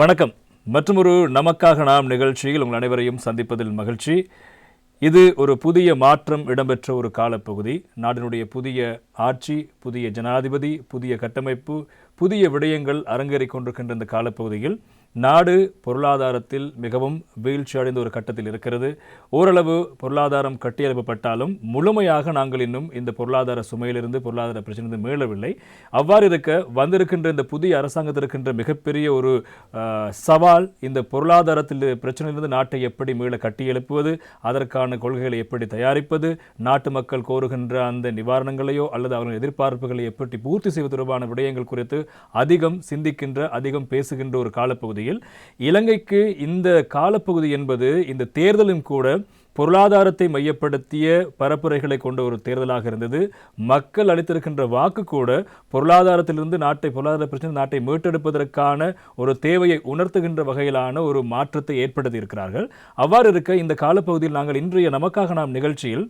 வணக்கம். மற்றொரு நமக்காக நாம் நிகழ்ச்சியில் உங்கள் அனைவரையும் சந்திப்பதில் மகிழ்ச்சி. இது ஒரு புதிய மாற்றம் இடம்பெற்ற ஒரு காலப்பகுதி. நாட்டினுடைய புதிய ஆட்சி, புதிய ஜனாதிபதி, புதிய கட்டமைப்பு, புதிய விடயங்கள் அரங்கேறிக் கொண்டிருக்கின்ற இந்த காலப்பகுதியில் நாடு பொருளாதாரத்தில் மிகவும் வீழ்ச்சி அடைந்த ஒரு கட்டத்தில் இருக்கிறது. ஓரளவு பொருளாதாரம் கட்டியெழுப்பப்பட்டாலும் முழுமையாக நாங்கள் இன்னும் இந்த பொருளாதார சுமையிலிருந்து, பொருளாதார பிரச்சனை மீளவில்லை. அவ்வாறு இருக்க வந்திருக்கின்ற இந்த புதிய அரசாங்கத்திற்கின்ற மிகப்பெரிய ஒரு சவால், இந்த பொருளாதாரத்தில் பிரச்சனையிலிருந்து நாட்டை எப்படி மீள கட்டியெழுப்புவது, அதற்கான கொள்கைகளை எப்படி தயாரிப்பது, நாட்டு மக்கள் கோருகின்ற அந்த நிவாரணங்களையோ அல்லது அவர்கள் எதிர்பார்ப்புகளை எப்படி பூர்த்தி செய்வது தொடர்பான விடயங்கள் குறித்து அதிகம் சிந்திக்கின்ற, அதிகம் பேசுகின்ற ஒரு காலப்பகுதி. இலங்கைக்கு இந்த காலப்பகுதி என்பது இந்த தேர்தலும் கூட பொருளாதாரத்தை மையப்படுத்திய பரப்புரைகளை கொண்ட ஒரு தேர்தலாக இருந்தது. மக்கள் அளித்திருக்கின்ற வாக்கு கூட பொருளாதாரத்திலிருந்து பொருளாதார பிரச்சனை நாட்டை மீட்டெடுப்பதற்கான ஒரு தேவையை உணர்த்துகின்ற வகையிலான ஒரு மாற்றத்தை ஏற்படுத்தி இருக்கிறார்கள். அவ்வாறு இருக்க இந்த காலப்பகுதியில் நாங்கள் இன்றைய நமக்காக நாம் நிகழ்ச்சியில்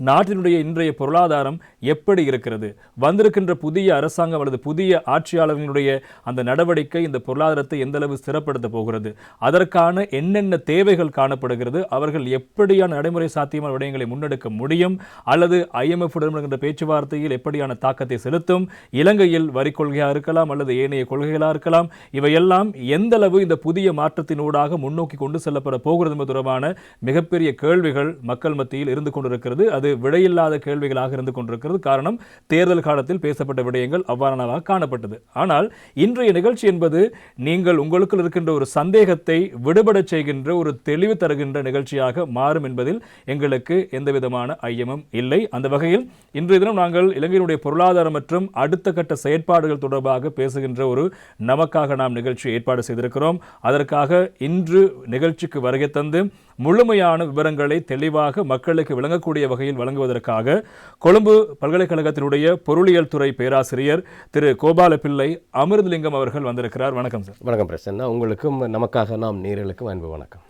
நாட்டினுடைய இன்றைய பொருளாதாரம் எப்படி இருக்கிறது, வந்திருக்கின்ற புதிய அரசாங்கம் அல்லது புதிய ஆட்சியாளர்களுடைய அந்த நடவடிக்கை இந்த பொருளாதாரத்தை எந்த அளவு ஸ்திரப்படுத்த போகிறது, அதற்கான என்னென்ன தேவைகள் காணப்படுகிறது, அவர்கள் எப்படியான நடைமுறை சாத்தியமான விடயங்களை முன்னெடுக்க முடியும், அல்லது IMF உடன் பேச்சுவார்த்தையில் எப்படியான தாக்கத்தை செலுத்தும், இலங்கையில் வரி கொள்கையாக இருக்கலாம் அல்லது ஏனைய கொள்கைகளாக இருக்கலாம், இவையெல்லாம் எந்த அளவு இந்த புதிய மாற்றத்தினூடாக முன்னோக்கி கொண்டு செல்லப்பட போகிறது என்பது தொடர்பான மிகப்பெரிய கேள்விகள் மக்கள் மத்தியில் இருந்து கொண்டிருக்கிறது. அது விடையில்லாத கேள்விகளாக இருந்து கொண்டிருக்கிறது. காரணம், தேர்தல் காலத்தில் பேசப்பட்ட விடயங்கள் அவ்வாறானதாக காணப்பட்டது. ஆனால் இன்றைய நிகழ்ச்சி என்பது நீங்கள் உங்களுக்குள் இருக்கின்ற ஒரு சந்தேகத்தை விடுபட செய்கின்ற, ஒரு தெளிவு தருகின்ற நிகழ்ச்சியாக மாறும் என்பதில் எங்களுக்கு எந்த விதமான ஐயமும் இல்லை. அந்த வகையில் இன்றைய தினம் நாங்கள் இலங்கையினுடைய பொருளாதாரம் மற்றும் அடுத்த கட்ட செயற்பாடுகள் தொடர்பாக பேசுகின்ற ஒரு நமக்காக நாம் நிகழ்ச்சி ஏற்பாடு செய்திருக்கிறோம். அதற்காக இன்று நிகழ்ச்சிக்கு வருகை தந்து முழுமையான விவரங்களை தெளிவாக மக்களுக்கு விளங்கக்கூடிய வகையில் வழங்குவதற்காக கொழும்பு பல்கலைக்கழகத்தினுடைய பொருளியல் துறை பேராசிரியர் திரு கோபாலபிள்ளை அமிர்தலிங்கம் அவர்கள் வந்திருக்கிறார். வணக்கம் சார். வணக்கம் பிரசன்னா. உங்களுக்கும் நமக்காக நாம் நேயர்களுக்கும் அன்பு வணக்கம்.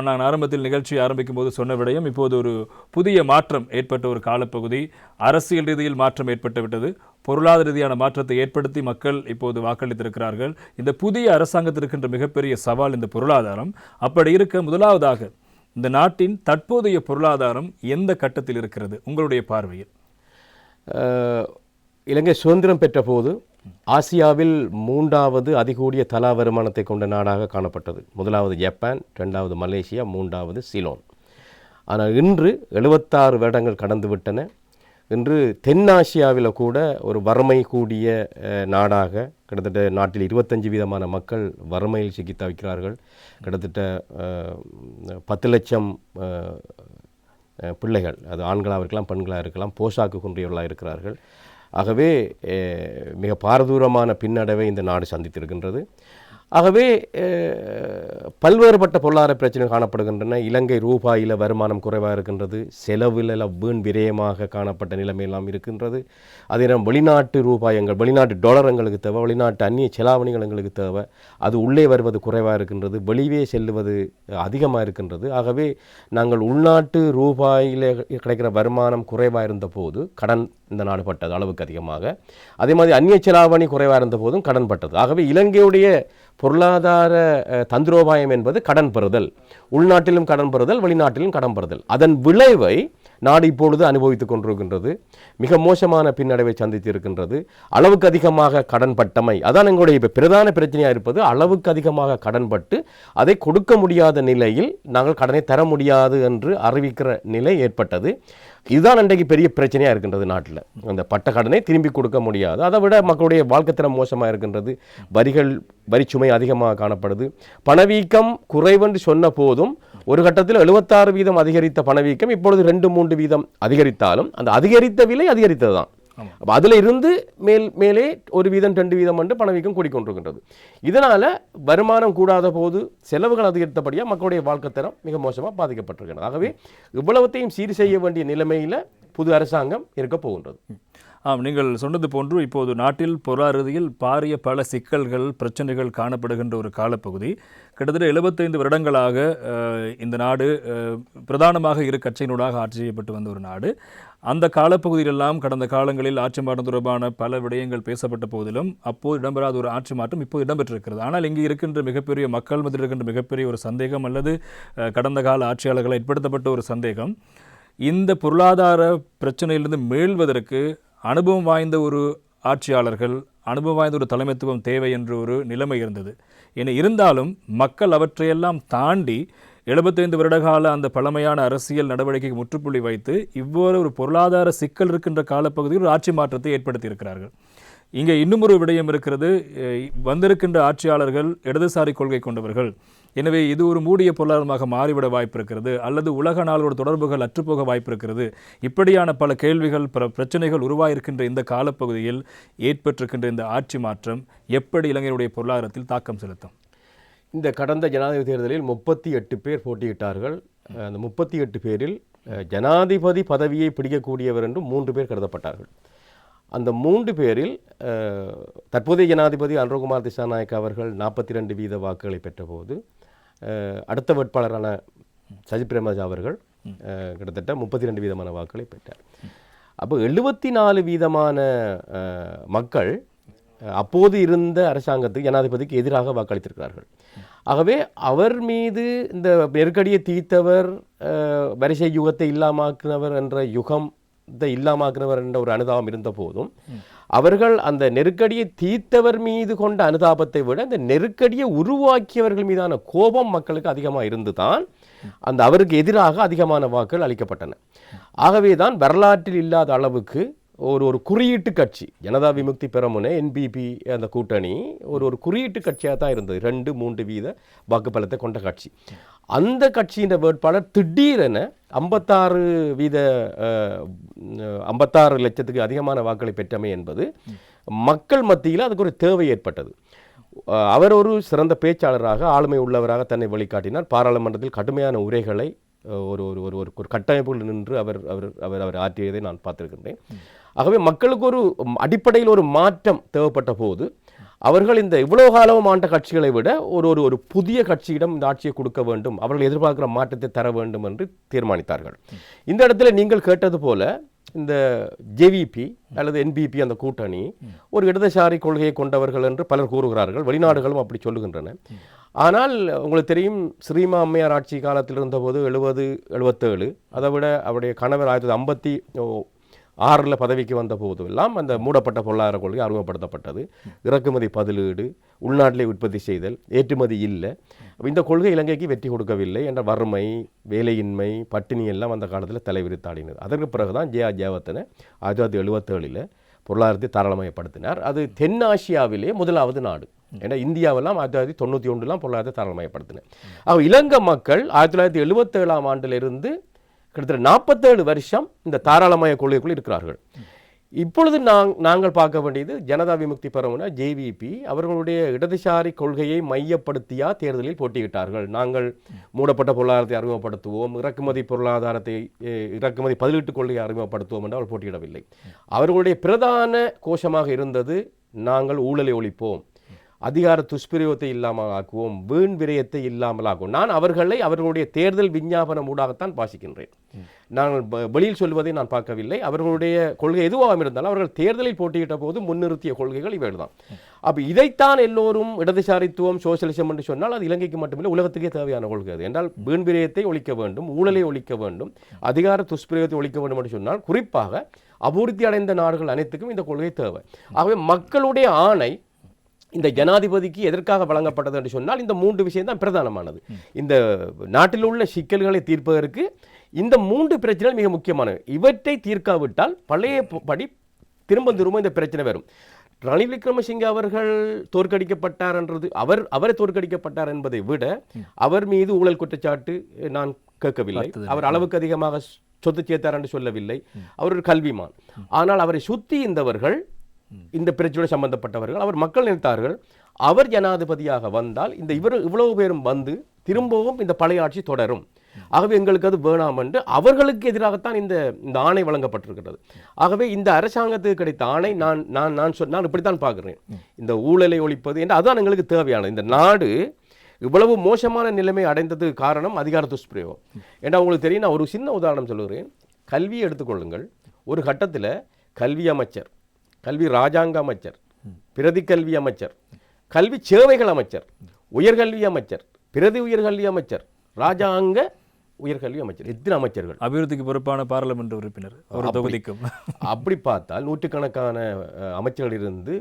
நான் ஆரம்பத்தில் நிகழ்ச்சி ஆரம்பிக்கும் போது சொன்ன விடயம், இப்போது ஒரு புதிய மாற்றம் ஏற்பட்ட ஒரு காலப்பகுதி. அரசியல் ரீதியில் மாற்றம் ஏற்பட்டு விட்டது. பொருளாதார ரீதியான மாற்றத்தை ஏற்படுத்தி மக்கள் இப்போது வாக்களித்திருக்கிறார்கள். இந்த புதிய அரசாங்கத்திற்கின்ற மிகப்பெரிய சவால் இந்த பொருளாதாரம். அப்படி இருக்க முதலாவதாக இந்த நாட்டின் தற்போதைய பொருளாதாரம் எந்த கட்டத்தில் இருக்கிறது உங்களுடைய பார்வையில்? இலங்கை சுதந்திரம் பெற்ற போது ஆசியாவில் 3வது அதிகூடிய தலா வருமானத்தை கொண்ட நாடாக காணப்பட்டது. முதலாவது ஜப்பான், 2வது மலேசியா, 3வது சிலோன். ஆனால் இன்று 76 வருடங்கள் கடந்து விட்டன. இன்று தென்னாசியாவில் கூட ஒரு வறுமை கூடிய நாடாக, கிட்டத்தட்ட நாட்டில் 25% மக்கள் வறுமையில் சிக்கி தவிக்கிறார்கள். கிட்டத்தட்ட 10 லட்சம் பிள்ளைகள், அது ஆண்களாக இருக்கலாம் பெண்களாக இருக்கலாம், போஷாக்கு குன்றியவர்களாக இருக்கிறார்கள். ஆகவே மிக பாரதூரமான பின்னடைவை இந்த நாடு சந்தித்திருக்கின்றது. ஆகவே பல்வேறுபட்ட பொருளாதார பிரச்சனைகள் காணப்படுகின்றன. இலங்கை ரூபாயில் வருமானம் குறைவாக இருக்கின்றது. செலவில் வீண் விரயமாக காணப்பட்ட நிலைமையெல்லாம் இருக்கின்றது. அதே நேரம் வெளிநாட்டு ரூபாயங்கள், வெளிநாட்டு டாலர் எங்களுக்கு தேவை, வெளிநாட்டு அந்நிய செலாவணிகள் எங்களுக்கு தேவை. அது உள்ளே வருவது குறைவாக இருக்கின்றது, வெளியே செல்லுவது அதிகமாக இருக்கின்றது. ஆகவே நாங்கள் உள்நாட்டு ரூபாயில் கிடைக்கிற வருமானம் குறைவாக இருந்த போது கடன் இந்த நாடு பட்டது அளவுக்கு அதிகமாக. அதே மாதிரி அந்நிய செலாவணி குறைவாக இருந்த போதும் கடன் பட்டது. ஆகவே இலங்கையுடைய பொருளாதார தந்திரோபாயம் என்பது கடன் பெறுதல், உள்நாட்டிலும் கடன் பெறுதல், வெளிநாட்டிலும் கடன் பெறுதல். அதன் விளைவை நாடு இப்பொழுது அனுபவித்துக் கொண்டிருக்கின்றது. மிக மோசமான பின்னடைவை சந்தித்து இருக்கின்றது. அளவுக்கு அதிகமாக கடன் பட்டமை அதான் எங்களுடைய இப்போ பிரதான பிரச்சனையாக இருப்பது. அளவுக்கு அதிகமாக கடன் பட்டு அதை கொடுக்க முடியாத நிலையில் நாங்கள் கடனை தர முடியாது என்று அறிவிக்கிற நிலை ஏற்பட்டது. இதுதான் இன்றைக்கு பெரிய பிரச்சனையாக இருக்கின்றது நாட்டில். அந்த பட்ட கடனை திரும்பி கொடுக்க முடியாது. அதை விட மக்களுடைய வாழ்க்கை தரம் மோசமாக இருக்கின்றது. வரிச்சுமை அதிகமாக காணப்படுது. பணவீக்கம் குறைவென்று சொன்ன போதும் ஒரு கட்டத்தில் 76% அதிகரித்த பணவீக்கம் இப்பொழுது 2-3% அதிகரித்தாலும் அந்த அதிகரித்த விலை அதிகரித்தது தான். அதில் இருந்து மேலே 1%-2% என்று பணவீக்கம் கூடிக்கொண்டிருக்கின்றது. இதனால் வருமானம் கூடாத போது செலவுகள் அதிகரித்தபடியாக மக்களுடைய வாழ்க்கை தரம் மிக மோசமாக பாதிக்கப்பட்டிருக்கிறது. ஆகவே இவ்வளவத்தையும் சீர் செய்ய வேண்டிய நிலைமையில் புது அரசாங்கம் இருக்க போகின்றது. ஆம், நீங்கள் சொன்னது போன்று இப்போது நாட்டில் பொருளாதார ரீதியில் பாரிய பல சிக்கல்கள் பிரச்சனைகள் காணப்படுகின்ற ஒரு காலப்பகுதி. கிட்டத்தட்ட 75 வருடங்களாக இந்த நாடு பிரதானமாக இரு கட்சியினூடாக ஆட்சி செய்யப்பட்டு வந்த ஒரு நாடு. அந்த காலப்பகுதியிலெல்லாம் கடந்த காலங்களில் ஆட்சி மாற்றம் தொடர்பான பல விடயங்கள் பேசப்பட்ட போதிலும் அப்போது இடம்பெறாத ஒரு ஆட்சி மாற்றம் இப்போது இடம்பெற்றிருக்கிறது. ஆனால் இங்கு இருக்கின்ற மிகப்பெரிய மக்கள் மத்தியில் இருக்கின்ற மிகப்பெரிய ஒரு சந்தேகம் அல்லது கடந்த கால ஆட்சியாளர்கள் ஏற்படுத்தப்பட்ட ஒரு சந்தேகம், இந்த பொருளாதார பிரச்சனையிலிருந்து மீள்வதற்கு அனுபவம் வாய்ந்த ஒரு ஆட்சியாளர்கள், அனுபவம் வாய்ந்த ஒரு தலைமைத்துவம் தேவை என்ற ஒரு நிலைமை இருந்தது. என இருந்தாலும் மக்கள் அவற்றையெல்லாம் தாண்டி 75 வருடகால அந்த பழமையான அரசியல் நடவடிக்கைக்கு முற்றுப்புள்ளி வைத்து இவ்வாறு ஒரு பொருளாதார சிக்கல் இருக்கின்ற காலப்பகுதியில் ஒரு ஆட்சி மாற்றத்தை ஏற்படுத்தி இருக்கிறார்கள். இங்கே இன்னும் ஒரு விடயம் இருக்கிறது. வந்திருக்கின்ற ஆட்சியாளர்கள் இடதுசாரி கொள்கை கொண்டவர்கள். எனவே இது ஒரு மூடிய பொருளாதாரமாக மாறிவிட வாய்ப்பு இருக்கிறது, அல்லது உலக நாளோட தொடர்புகள் அற்றுப்போக வாய்ப்பு இருக்கிறது. இப்படியான பல கேள்விகள், பிரச்சனைகள் உருவாயிருக்கின்ற இந்த காலப்பகுதியில் ஏற்பட்டிருக்கின்ற இந்த ஆட்சி மாற்றம் எப்படி இலங்கையுடைய பொருளாதாரத்தில் தாக்கம் செலுத்தும்? இந்த கடந்த ஜனாதிபதி தேர்தலில் 38 பேர் போட்டியிட்டார்கள். அந்த 38 பேரில் ஜனாதிபதி பதவியை பிடிக்கக்கூடியவர் என்று 3 பேர் கருதப்பட்டார்கள். அந்த 3 பேரில் தற்போதைய ஜனாதிபதி அனுரகுமார் திசாநாயக்க அவர்கள் 42% வாக்குகளை பெற்றபோது, அடுத்த வேட்பாளரான சஜித் பிரேமதாச அவர்கள் கிட்டத்தட்ட 32% வாக்குகளை பெற்றார். அப்போ 74% மக்கள் அப்போது இருந்த அரசாங்கத்துக்கு, ஜனாதிபதிக்கு எதிராக வாக்களித்திருக்கிறார்கள். ஆகவே அவர் மீது இந்த நெருக்கடியை தீர்த்தவர், வரிசை யுகத்தை இல்லாமாக்குனவர் என்ற இல்லாமாக்குனவர் என்ற ஒரு அனுதாபம் இருந்த போதும், அவர்கள் அந்த நெருக்கடியை தீர்த்தவர் மீது கொண்ட அனுதாபத்தை விட இந்த நெருக்கடியை உருவாக்கியவர்கள் மீதான கோபம் மக்களுக்கு அதிகமாக இருந்துதான் அந்த அவருக்கு எதிராக அதிகமான வாக்குகள் அளிக்கப்பட்டன. ஆகவே தான் வரலாற்றில் இல்லாத அளவுக்கு ஒரு குறியீட்டு கட்சி, ஜனதா விமுக்தி பெரமுன என்பிபி அந்த கூட்டணி ஒரு குறியீட்டு கட்சியாக தான் இருந்தது. 2-3% வாக்குப்பலத்தை கொண்ட கட்சி. அந்த கட்சியின் வேட்பாளர் திடீரென 56 லட்சத்துக்கு அதிகமான வாக்களை பெற்றமை என்பது மக்கள் மத்தியில் அதுக்கு ஒரு தேவை ஏற்பட்டது. அவர் ஒரு சிறந்த பேச்சாளராக, ஆளுமை உள்ளவராக தன்னை வழிகாட்டினார். பாராளுமன்றத்தில் கடுமையான உரைகளை ஒரு கட்டமைப்புகள் நின்று அவர் ஆற்றியதை நான் பார்த்திருக்கின்றேன். ஆகவே மக்களுக்கு ஒரு அடிப்படையில் ஒரு மாற்றம் தேவைப்பட்ட போது அவர்கள் இந்த இவ்வளவு காலமும் ஆண்ட கட்சிகளை விட ஒரு புதிய கட்சியிடம் இந்த ஆட்சியை கொடுக்க வேண்டும், அவர்கள் எதிர்பார்க்கிற மாற்றத்தை தர வேண்டும் என்று தீர்மானித்தார்கள். இந்த இடத்துல நீங்கள் கேட்டது போல இந்த ஜேவிபி அல்லது என்பிபி அந்த கூட்டணி ஒரு இடதுசாரி கொள்கையை கொண்டவர்கள் என்று பலர் கூறுகிறார்கள். வெளிநாடுகளும் அப்படி சொல்லுகின்றன. ஆனால் உங்களுக்கு தெரியும், ஸ்ரீமா அம்மையார் ஆட்சி காலத்தில் இருந்தபோது 70-77, அதை விட அவருடைய கணவர் 1956 பதவிக்கு வந்த போது எல்லாம் அந்த மூடப்பட்ட பொருளாதார கொள்கை அறிமுகப்படுத்தப்பட்டது. இறக்குமதி பதிலீடு, உள்நாட்டிலே உற்பத்தி செய்தல், ஏற்றுமதி இல்லை. இந்த கொள்கை இலங்கைக்கு வெற்றி கொடுக்கவில்லை என்ற வறுமை, வேலையின்மை, பட்டினி எல்லாம் அந்த காலத்தில் தலைவிரித்தாடினது. அதற்கு பிறகுதான் ஜெயவர்தன 1977 பொருளாதாரத்தை தாராளமயப்படுத்தினார். அது தென்னாசியாவிலே முதலாவது நாடு. ஏன்னா இந்தியாவெல்லாம் 1991 பொருளாதாரத்தை தாராளமயப்படுத்தினார். இலங்கை மக்கள் 1977 ஆண்டிலிருந்து கிட்டத்தட்ட 47 வருஷம் இந்த தாராளமய கொள்கைக்குள் இருக்கிறார்கள். இப்பொழுது நாங்கள் பார்க்க வேண்டியது, ஜனதா விமுக்தி பெரமுன ஜேவிபி அவர்களுடைய இடதுசாரி கொள்கையை மையப்படுத்தியா தேர்தலில் போட்டியிட்டார்கள். நாங்கள் மூடப்பட்ட பொருளாதாரத்தை அறிமுகப்படுத்துவோம், இறக்குமதி பதிலீட்டு கொள்கையை அறிமுகப்படுத்துவோம் என்று அவர்கள் போட்டியிடவில்லை. அவர்களுடைய பிரதான கோஷமாக இருந்தது, நாங்கள் ஊழலை ஒழிப்போம், அதிகார துஷ்பிரயோகத்தை இல்லாமல் ஆக்குவோம், வீண் விரயத்தை இல்லாமல் ஆக்குவோம். நான் அவர்களுடைய தேர்தல் விஞ்ஞாபனம் ஊடாகத்தான் வாசிக்கின்றேன். நாங்கள் வெளியில் சொல்வதை நான் பார்க்கவில்லை. அவர்களுடைய கொள்கை எதுவாக இருந்தாலும் அவர்கள் தேர்தலில் போட்டியிட்ட போது முன்னிறுத்திய கொள்கைகள் இவைகள் தான். அப்போ இதைத்தான் எல்லோரும் இடதுசாரித்துவம், சோசியலிசம் என்று சொன்னால் அது இலங்கைக்கு மட்டுமில்லை, உலகத்துக்கே தேவையான கொள்கை அது. என்றால் வீண் விரயத்தை ஒழிக்க வேண்டும், ஊழலை ஒழிக்க வேண்டும், அதிகார துஷ்பிரயோகத்தை ஒழிக்க வேண்டும் என்று சொன்னால் குறிப்பாக அபிவிருத்தி அடைந்த நாடுகள் அனைத்துக்கும் இந்த கொள்கை தேவை. ஆகவே மக்களுடைய ஆணை இந்த ஜனாதிபதிக்கு எதற்காக வழங்கப்பட்டது என்று சொன்னால் இந்த 3 விஷயம் தான் பிரதானமானது. இந்த நாட்டில் உள்ள சிக்கல்களை தீர்ப்பதற்கு இந்த 3 பிரச்சனைகள் மிக முக்கியமானவை. இவற்றை தீர்க்காவிட்டால் பழையபடி திரும்ப இந்த பிரச்சனை வரும். ரணில் விக்ரமசிங்கே அவர்கள் தோற்கடிக்கப்பட்டார் என்றது, அவரை தோற்கடிக்கப்பட்டார் என்பதை விட அவர் மீது ஊழல் குற்றச்சாட்டு நான் கேட்கவில்லை. அவர் அளவுக்கு அதிகமாக சொத்து சேர்த்தார் என்று சொல்லவில்லை. அவர் ஒரு கல்விமான். ஆனால் அவரை சுற்றி இருந்தவர்கள், இந்த பிரச்சனையோடு சம்பந்தப்பட்டவர்கள், அவர் மக்கள் நினைத்தார்கள் அவர் ஜனாதிபதியாக வந்தால் இந்த இவ்வளவு பேரும் வந்து திரும்பவும் இந்த பழைய ஆட்சி தொடரும். ஆகவே எங்களுக்கு அது வேணாம் என்று அவர்களுக்கு எதிராகத்தான் இந்த ஆணை வழங்கப்பட்டிருக்கிறது. ஆகவே இந்த அரசாங்கத்துக்கு கிடைத்த ஆணை நான் இப்படித்தான் பார்க்கிறேன். இந்த ஊழலை ஒழிப்பது என்று அதுதான் எங்களுக்கு தேவையானது. இந்த நாடு இவ்வளவு மோசமான நிலைமை அடைந்ததுக்கு காரணம் அதிகார துஷ்பிரயோகம். ஏன்னா உங்களுக்கு தெரியும், நான் ஒரு சின்ன உதாரணம் சொல்லுகிறேன். கல்வியை எடுத்துக்கொள்ளுங்கள். ஒரு கட்டத்தில் கல்வி அமைச்சர், கல்வி ராஜாங்க அமைச்சர், பிரதி கல்வி அமைச்சர், கல்வி சேவைகள் அமைச்சர், உயர்கல்வி அமைச்சர், பிரதி உயர்கல்வி அமைச்சர், ராஜாங்க உயர்கல்வி அமைச்சர், எத்தனை அமைச்சர்கள், அபிவிருத்திக்கு பொறுப்பான பாராளுமன்ற உறுப்பினர் ஒரு தொகுதிக்கும். அப்படி பார்த்தால் நூற்றுக்கணக்கான அமைச்சர்கள் இருந்து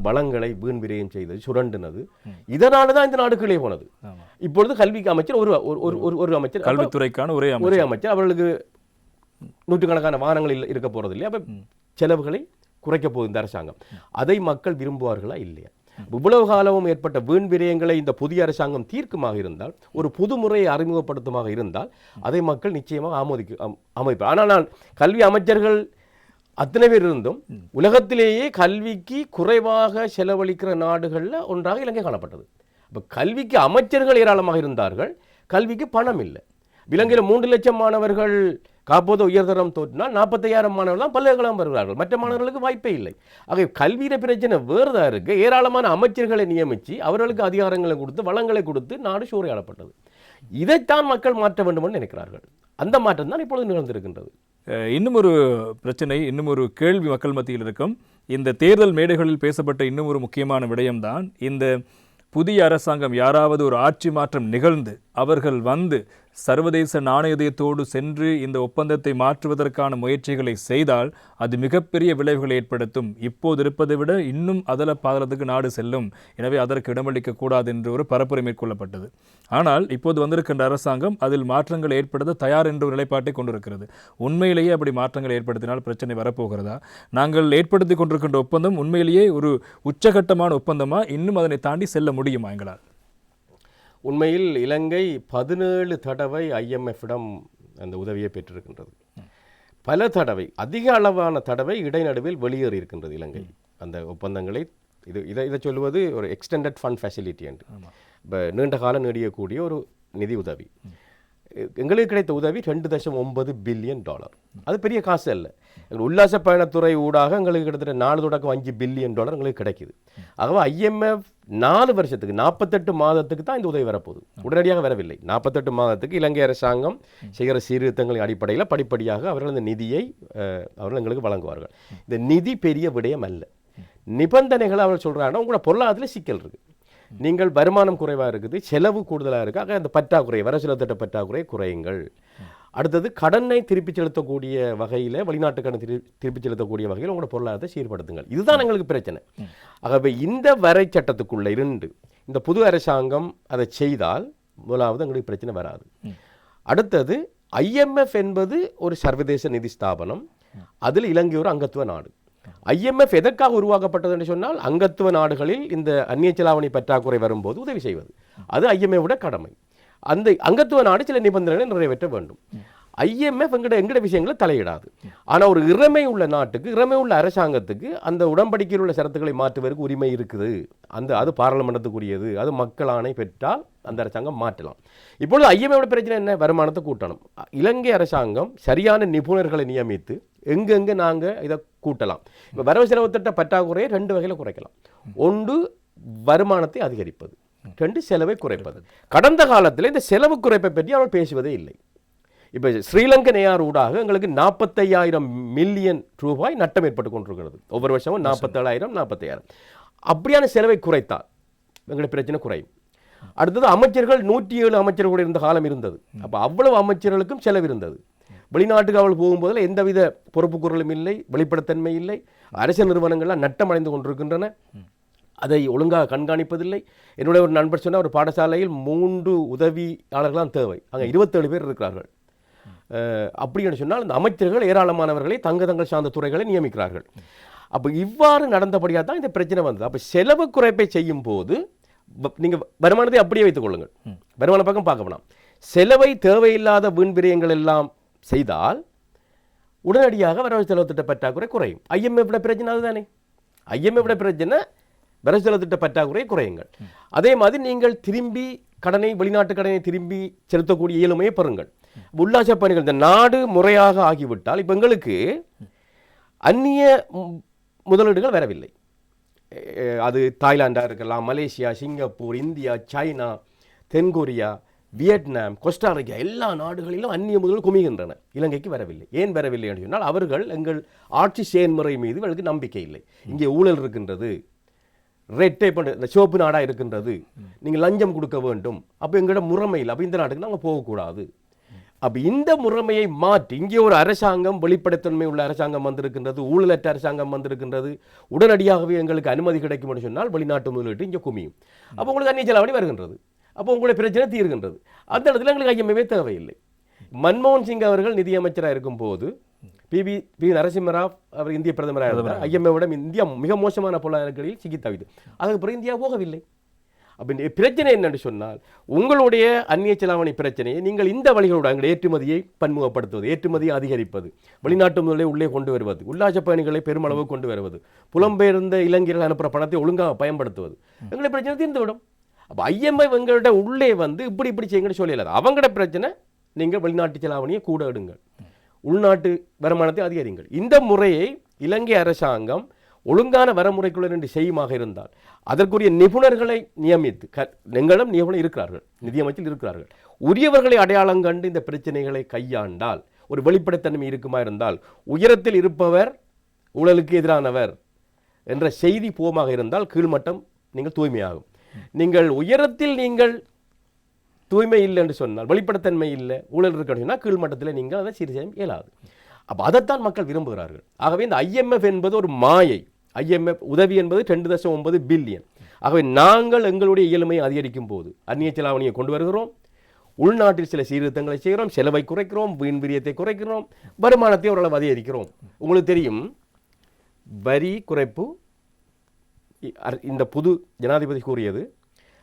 வளங்களை வீண் விரயம் செய்தது, சுரண்டினது. இதனால தான் இந்த நாடு கீழே போனது. இப்பொழுது கல்விக்கு அமைச்சர் ஒரு அமைச்சர், கல்வித்துறைக்கான ஒரே அமைச்சர், அவர்களுக்கு நூற்றுக்கணக்கான வாகனங்கள் இருக்க போறது இல்லையா? அப்ப செலவுகளை குறைக்க போகுது இந்த அரசாங்கம். அதை மக்கள் விரும்புவார்களா இல்லையா? இவ்வளவு காலமும் ஏற்பட்ட வீண் விரயங்களை இந்த புதிய அரசாங்கம் தீர்க்குமாக இருந்தால், ஒரு புது முறையை அறிமுகப்படுத்துமாக இருந்தால், அதை மக்கள் நிச்சயமாக அமைப்பார். ஆனால் நான் கல்வி அமைச்சர்கள் அத்தனை பேர் இருந்தும் உலகத்திலேயே கல்விக்கு குறைவாக செலவழிக்கிற நாடுகளில் ஒன்றாக இலங்கை காணப்பட்டது. இப்போ கல்விக்கு அமைச்சர்கள் ஏராளமாக இருந்தார்கள், கல்விக்கு பணம் இல்லை. இலங்கையில் 3 லட்சம் மாணவர்கள் காப்போது உயர்தரம் தோற்றினால் 45,000 மாணவர்கள் தான் பல்கலைக்கழகம் வருகிறார்கள். மற்ற மாணவர்களுக்கு வாய்ப்பே இல்லை. ஆக கல்வியில பிரச்சனை வேறுதான் இருக்கு. ஏராளமான அமைச்சர்களை நியமித்து அவர்களுக்கு அதிகாரங்களை கொடுத்து வளங்களை கொடுத்து நாடு சூறையாடப்பட்டது. இதைத்தான் மக்கள் மாற்ற வேண்டும் என்று நினைக்கிறார்கள். அந்த மாற்றம் தான் இப்பொழுது நிகழ்ந்திருக்கின்றது. இன்னும் ஒரு பிரச்சனை, இன்னும் ஒரு கேள்வி மக்கள் மத்தியில் இருக்கும். இந்த தேர்தல் மேடைகளில் பேசப்பட்ட இன்னும் ஒரு முக்கியமான விடயம்தான், இந்த புதிய அரசாங்கம் யாராவது ஒரு ஆட்சி மாற்றம் நிகழ்ந்து அவர்கள் வந்து சர்வதேச நாணயத்தோடு சென்று இந்த ஒப்பந்தத்தை மாற்றுவதற்கான முயற்சிகளை செய்தால் அது மிகப்பெரிய விளைவுகளை ஏற்படுத்தும். இப்போது இருப்பதை விட இன்னும் அதல பாதலத்துக்கு நாடு செல்லும். எனவே அதற்கு இடமளிக்க கூடாது என்று ஒரு பரப்புரை மேற்கொள்ளப்பட்டது. ஆனால் இப்போது வந்திருக்கின்ற அரசாங்கம் அதில் மாற்றங்கள் ஏற்படுத்த தயார் என்ற ஒரு நிலைப்பாட்டை கொண்டிருக்கிறது. உண்மையிலேயே அப்படி மாற்றங்கள் ஏற்படுத்தினால் பிரச்சனை வரப்போகிறதா? நாங்கள் ஏற்படுத்தி கொண்டிருக்கின்ற ஒப்பந்தம் உண்மையிலேயே ஒரு உச்சகட்டமான ஒப்பந்தமா? இன்னும் அதனை தாண்டி செல்ல முடியுமா எங்களால்? உண்மையில் இலங்கை 17 தடவை IMF-இடம் அந்த உதவியை பெற்றிருக்கின்றது. பல தடவை, அதிக அளவான தடவை இடைநடுவில் வெளியேறி இருக்கின்றது இலங்கை அந்த ஒப்பந்தங்களை. இதை சொல்லுவது ஒரு எக்ஸ்டெண்டட் ஃபண்ட் ஃபெசிலிட்டி என்று. இப்போ நீண்ட காலம் நீடியக்கூடிய ஒரு நிதி உதவி. எங்களுக்கு கிடைத்த உதவி $2.9 பில்லியன். அது பெரிய காசு அல்ல. உல்லாச பயணத்துறை ஊடாக எங்களுக்கு கிட்டத்தட்ட 4.5 பில்லியன் எங்களுக்கு கிடைக்குது. ஆகவே IMF 4 வருஷத்துக்கு 48 மாதத்துக்கு தான் இந்த உதவி வரப்போகுது. உடனடியாக வரவில்லை. 48 மாதத்துக்கு இலங்கை அரசாங்கம் செய்கிற சீர்திருத்தங்களின் அடிப்படையில் படிப்படியாக அவர்கள் இந்த நிதியை அவர்கள் எங்களுக்கு வழங்குவார்கள். இந்த நிதி பெரிய விடயம் அல்ல. நிபந்தனைகள் அவர்கள் சொல்கிறாங்கன்னா உங்களோட பொருளாதாரத்தில் சிக்கல் இருக்குது. நீங்கள் வருமானம் குறைவாக இருக்குது, செலவு கூடுதலாக இருக்குது. ஆக அந்த பற்றாக்குறை, வரவு செலவு திட்ட பற்றாக்குறை குறையுங்கள். அடுத்தது கடனை திருப்பி செலுத்தக்கூடிய வகையில், வெளிநாட்டு கடன் திருப்பி செலுத்தக்கூடிய வகையில் உங்களோட பொருளாதாரத்தை சீர்படுத்துங்கள். இதுதான் எங்களுக்கு பிரச்சனை. ஆகவே இந்த வரை சட்டத்துக்குள்ளே இருந்து இந்த புது அரசாங்கம் அதை செய்தால் முதலாவது எங்களுக்கு பிரச்சனை வராது. அடுத்தது IMF என்பது ஒரு சர்வதேச நிதி ஸ்தாபனம். அதில் இலங்கை ஒரு அங்கத்துவ நாடு. IMF எதற்காக உருவாக்கப்பட்டது என்று சொன்னால், அங்கத்துவ நாடுகளில் இந்த அந்நிய செலாவணி பற்றாக்குறை வரும்போது உதவி செய்வது. அது IMF-உடைய கடமை. அந்த அங்கத்துவ நாடு சில நிபந்தனைகளை நிறைவேற்ற வேண்டும். IMF எங்கட விஷயங்களை தலையிடாது. ஆனால் ஒரு இறைமை உள்ள நாட்டுக்கு, இறைமை உள்ள அரசாங்கத்துக்கு அந்த உடன்படிக்கையில் உள்ள சரத்துக்களை மாற்றுவதற்கு உரிமை இருக்குது. அது பாராளுமன்றத்துக்குரியது. அது மக்கள் ஆணை பெற்றால் அந்த அரசாங்கம் மாற்றலாம். இப்பொழுது IMF-ஓட பிரச்சனை என்ன? வருமானத்தை கூட்டணும். இலங்கை அரசாங்கம் சரியான நிபுணர்களை நியமித்து எங்கெங்கே நாங்கள் இதை கூட்டலாம். இப்போ வரவு செலவு திட்ட பற்றாக்குறையை 2 வகையில் குறைக்கலாம். ஒன்று வருமானத்தை அதிகரிப்பது, 2 செலவை குறைப்பது. கடந்த காலத்தில் இந்த செலவு குறைப்பை பற்றி அவர் பேசுவதே இல்லை. இப்போ ஸ்ரீலங்கன் ஏஆர் ஊடாக எங்களுக்கு 45,000 மில்லியன் ரூபாய் நட்டம் ஏற்பட்டு கொண்டிருக்கிறது. ஒவ்வொரு வருஷமும் 47,000 அப்படியான செலவை குறைத்தால் எங்களுக்கு பிரச்சனை குறையும். அடுத்தது அமைச்சர்கள் 107 அமைச்சர்கள் இருந்த காலம் இருந்தது. அப்போ அவ்வளவு அமைச்சர்களுக்கும் செலவு இருந்தது. வெளிநாட்டுக்கு அவள் போகும்போதில் எந்தவித பொறுப்புக்கூறலும் இல்லை, வெளிப்படைத்தன்மை இல்லை. அரசியல் நிறுவனங்கள்லாம் நட்டம் அடைந்து கொண்டிருக்கின்றன. அதை ஒழுங்காக கண்காணிப்பதில்லை. என்னுடைய ஒரு நண்பர் சொன்னால் ஒரு பாடசாலையில் 3 உதவியாளர்களாம் தேவை. அங்கே 27 பேர் இருக்கிறார்கள். அப்படின்னு சொன்னால் அந்த அமைச்சர்கள் ஏராளமானவர்களை தங்கள் சார்ந்த துறைகளை நியமிக்கிறார்கள். அப்போ இவ்வாறு நடந்தபடியாக தான் இந்த பிரச்சனை வந்தது. அப்போ செலவு குறைப்பை செய்யும் போது நீங்கள் வருமானத்தை அப்படியே வைத்துக் கொள்ளுங்கள். வருமான பக்கம் பார்க்க வேணாம். செலவை தேவையில்லாத வீண் விரயங்கள் எல்லாம் செய்தால் உடனடியாக வரவு செலவு திட்ட பற்றாக்குறை குறையும். IMF-ஓட பிரச்சனை அதுதானே. IMF-ஓட பிரச்சனை வரவு செலவு திட்ட பற்றாக்குறை குறையுங்கள். அதே மாதிரி நீங்கள் திரும்பி வெளிநாட்டு கடனை திரும்பி செலுத்தக்கூடிய இயலுமையை பெறுங்கள். உல்லாச பயணிகள் இந்த நாடு முறையாக ஆகிவிட்டால் இப்போ எங்களுக்கு அந்நிய முதலீடுகள் வரவில்லை. அது தாய்லாண்டாக இருக்கலாம், மலேசியா, சிங்கப்பூர், இந்தியா, சைனா, தென்கொரியா, வியட்நாம், கோஸ்டாரிக்கா எல்லா நாடுகளிலும் அந்நிய முதலீடு குமிகின்றன. இலங்கைக்கு வரவில்லை. ஏன் வரவில்லை என்று சொன்னால் அவர்கள் எங்கள் ஆட்சி செயல்முறை மீது அவர்களுக்கு நம்பிக்கை இல்லை. இங்கே ஊழல் இருக்கின்றது, ரெட் டேப் இந்த சிவப்பு நாடாக இருக்கின்றது, நீங்கள் லஞ்சம் கொடுக்க வேண்டும், அப்போ எங்களோட முறைமை இல்லை, அப்போ இந்த நாட்டுக்கு நாங்கள் போகக்கூடாது. அப்போ இந்த முறைமையை மாற்றி இங்கே ஒரு அரசாங்கம் வெளிப்படைத்தன்மை உள்ள அரசாங்கம் வந்திருக்கின்றது, ஊழலற்ற அரசாங்கம் வந்திருக்கின்றது, உடனடியாகவே எங்களுக்கு அனுமதி கிடைக்கும் என்று சொன்னால் வெளிநாட்டு முதலீட்டு இங்கே குமியும். அப்போ உங்களுக்கு அந்நிய செலாவணி வருகின்றது, அப்போ உங்களுடைய பிரச்சனை தீர்கின்றது. அந்த இடத்துல எங்களுக்கு ஐஎம்எஃப் தேவையில்லை. மன்மோகன் சிங் அவர்கள் நிதியமைச்சராக இருக்கும் போது பி நரசிம்மராவ் அவர் இந்திய பிரதமராக இருந்தார். ஐஎம்எஃப் இந்தியா மிக மோசமான பொருளாதாரங்களில் சிக்கித்தவிது. அதுக்கப்புறம் இந்தியா போகவில்லை. அப்போ பிரச்சனை என்னென்று சொன்னால் உங்களுடைய அந்நிய செலாவணி பிரச்சனையை நீங்கள் இந்த வழிகளோட எங்களுடைய ஏற்றுமதியை பன்முகப்படுத்துவது, ஏற்றுமதியை அதிகரிப்பது, வெளிநாட்டு முதலை உள்ளே கொண்டு வருவது, உல்லாச பயணிகளை பெருமளவு கொண்டு வருவது, புலம்பெயர்ந்த இளைஞர்கள் அனுப்புகிற பணத்தை ஒழுங்காக பயன்படுத்துவது, எங்களுடைய பிரச்சனை தீர்ந்துவிடும். அப்போ ஐஎம்எஃப் எங்கள்கிட்ட உள்ளே வந்து இப்படி செய்யுங்கன்னு சொல்லலாது. அவங்களோட பிரச்சனை நீங்கள் வெளிநாட்டு செலாவணியை கூட எடுங்கள், உள்நாட்டு வருமானத்தை அதிகரிங்கள். இந்த முறையை இலங்கை அரசாங்கம் ஒழுங்கான வரமுறைக்குள்ள நின்று செய்யுமாக இருந்தால் அதற்குரிய நிபுணர்களை நியமித்து எங்களிடம் நிபுணர் இருக்கிறார்கள், நிதியமைச்சில் இருக்கிறார்கள், உரியவர்களை அடையாளம் கண்டு இந்த பிரச்சனைகளை கையாண்டால் ஒரு வெளிப்படைத்தன்மை இருக்குமா இருந்தால் உயரத்தில் இருப்பவர் ஊழலுக்கு எதிரானவர் என்ற செய்தி போமாக இருந்தால் கீழ்மட்டம் நீங்கள் தூய்மையாகும். நீங்கள் உயரத்தில் நீங்கள் தூய்மை இல்லை என்று சொன்னால், வெளிப்படைத்தன்மை இல்லை, ஊழல் இருக்குன்னு சொன்னால் கீழ்மட்டத்தில் நீங்கள் அதை சீர் செய்ய இயலாது. அப்போ அதைத்தான் மக்கள் விரும்புகிறார்கள். ஆகவே இந்த ஐஎம்எஃப் என்பது ஒரு மாயை. ஐஎம்எஃப் உதவி என்பது 2.9 பில்லியன். ஆகவே நாங்கள் எங்களுடைய இயலுமையை அதிகரிக்கும் போது அந்நிய செலாவணியை கொண்டு வருகிறோம், உள்நாட்டில் சில சீர்திருத்தங்களை செய்கிறோம், செலவை குறைக்கிறோம், வீண் விரியத்தை குறைக்கிறோம், வருமானத்தை ஓரளவு அதிகரிக்கிறோம். உங்களுக்கு தெரியும், வரி குறைப்பு இந்த புது ஜனாதிபதி கூறியது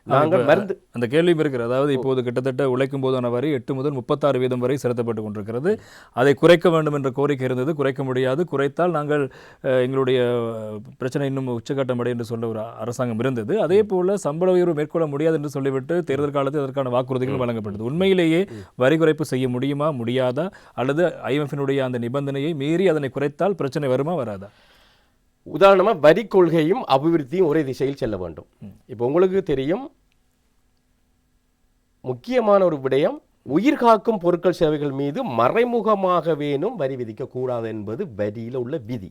நாங்கள் மருந்து அந்த கேள்வியும் இருக்கிறது. அதாவது இப்போது கிட்டத்தட்ட உழைக்கும் போதான வரி 8 முதல் 36% வரை செலுத்தப்பட்டு கொண்டிருக்கிறது. அதை குறைக்க வேண்டும் என்ற கோரிக்கை இருந்தது. குறைக்க முடியாது, குறைத்தால் நாங்கள் எங்களுடைய பிரச்சனை இன்னும் உச்சகட்டம் அடை என்று சொல்ல ஒரு அரசாங்கம் இருந்தது. அதே போல சம்பள உயர்வு மேற்கொள்ள முடியாது என்று சொல்லிவிட்டு தேர்தல் காலத்தில் அதற்கான வாக்குறுதிகள் வழங்கப்பட்டது. உண்மையிலேயே வரி குறைப்பு செய்ய முடியுமா, முடியாதா, அல்லது ஐஎம்எஃபினுடைய அந்த நிபந்தனையை மீறி அதனை குறைத்தால் பிரச்சனை வருமா, வராதா? உதாரணமாக வரி கொள்கையும் அபிவிருத்தியும் ஒரே திசையில் செல்ல வேண்டும். இப்போ உங்களுக்கு தெரியும், முக்கியமான ஒரு விடயம், உயிர் காக்கும் பொருட்கள் சேவைகள் மீது மறைமுகமாக வேணும் வரி விதிக்கக்கூடாது என்பது வரியில் உள்ள விதி.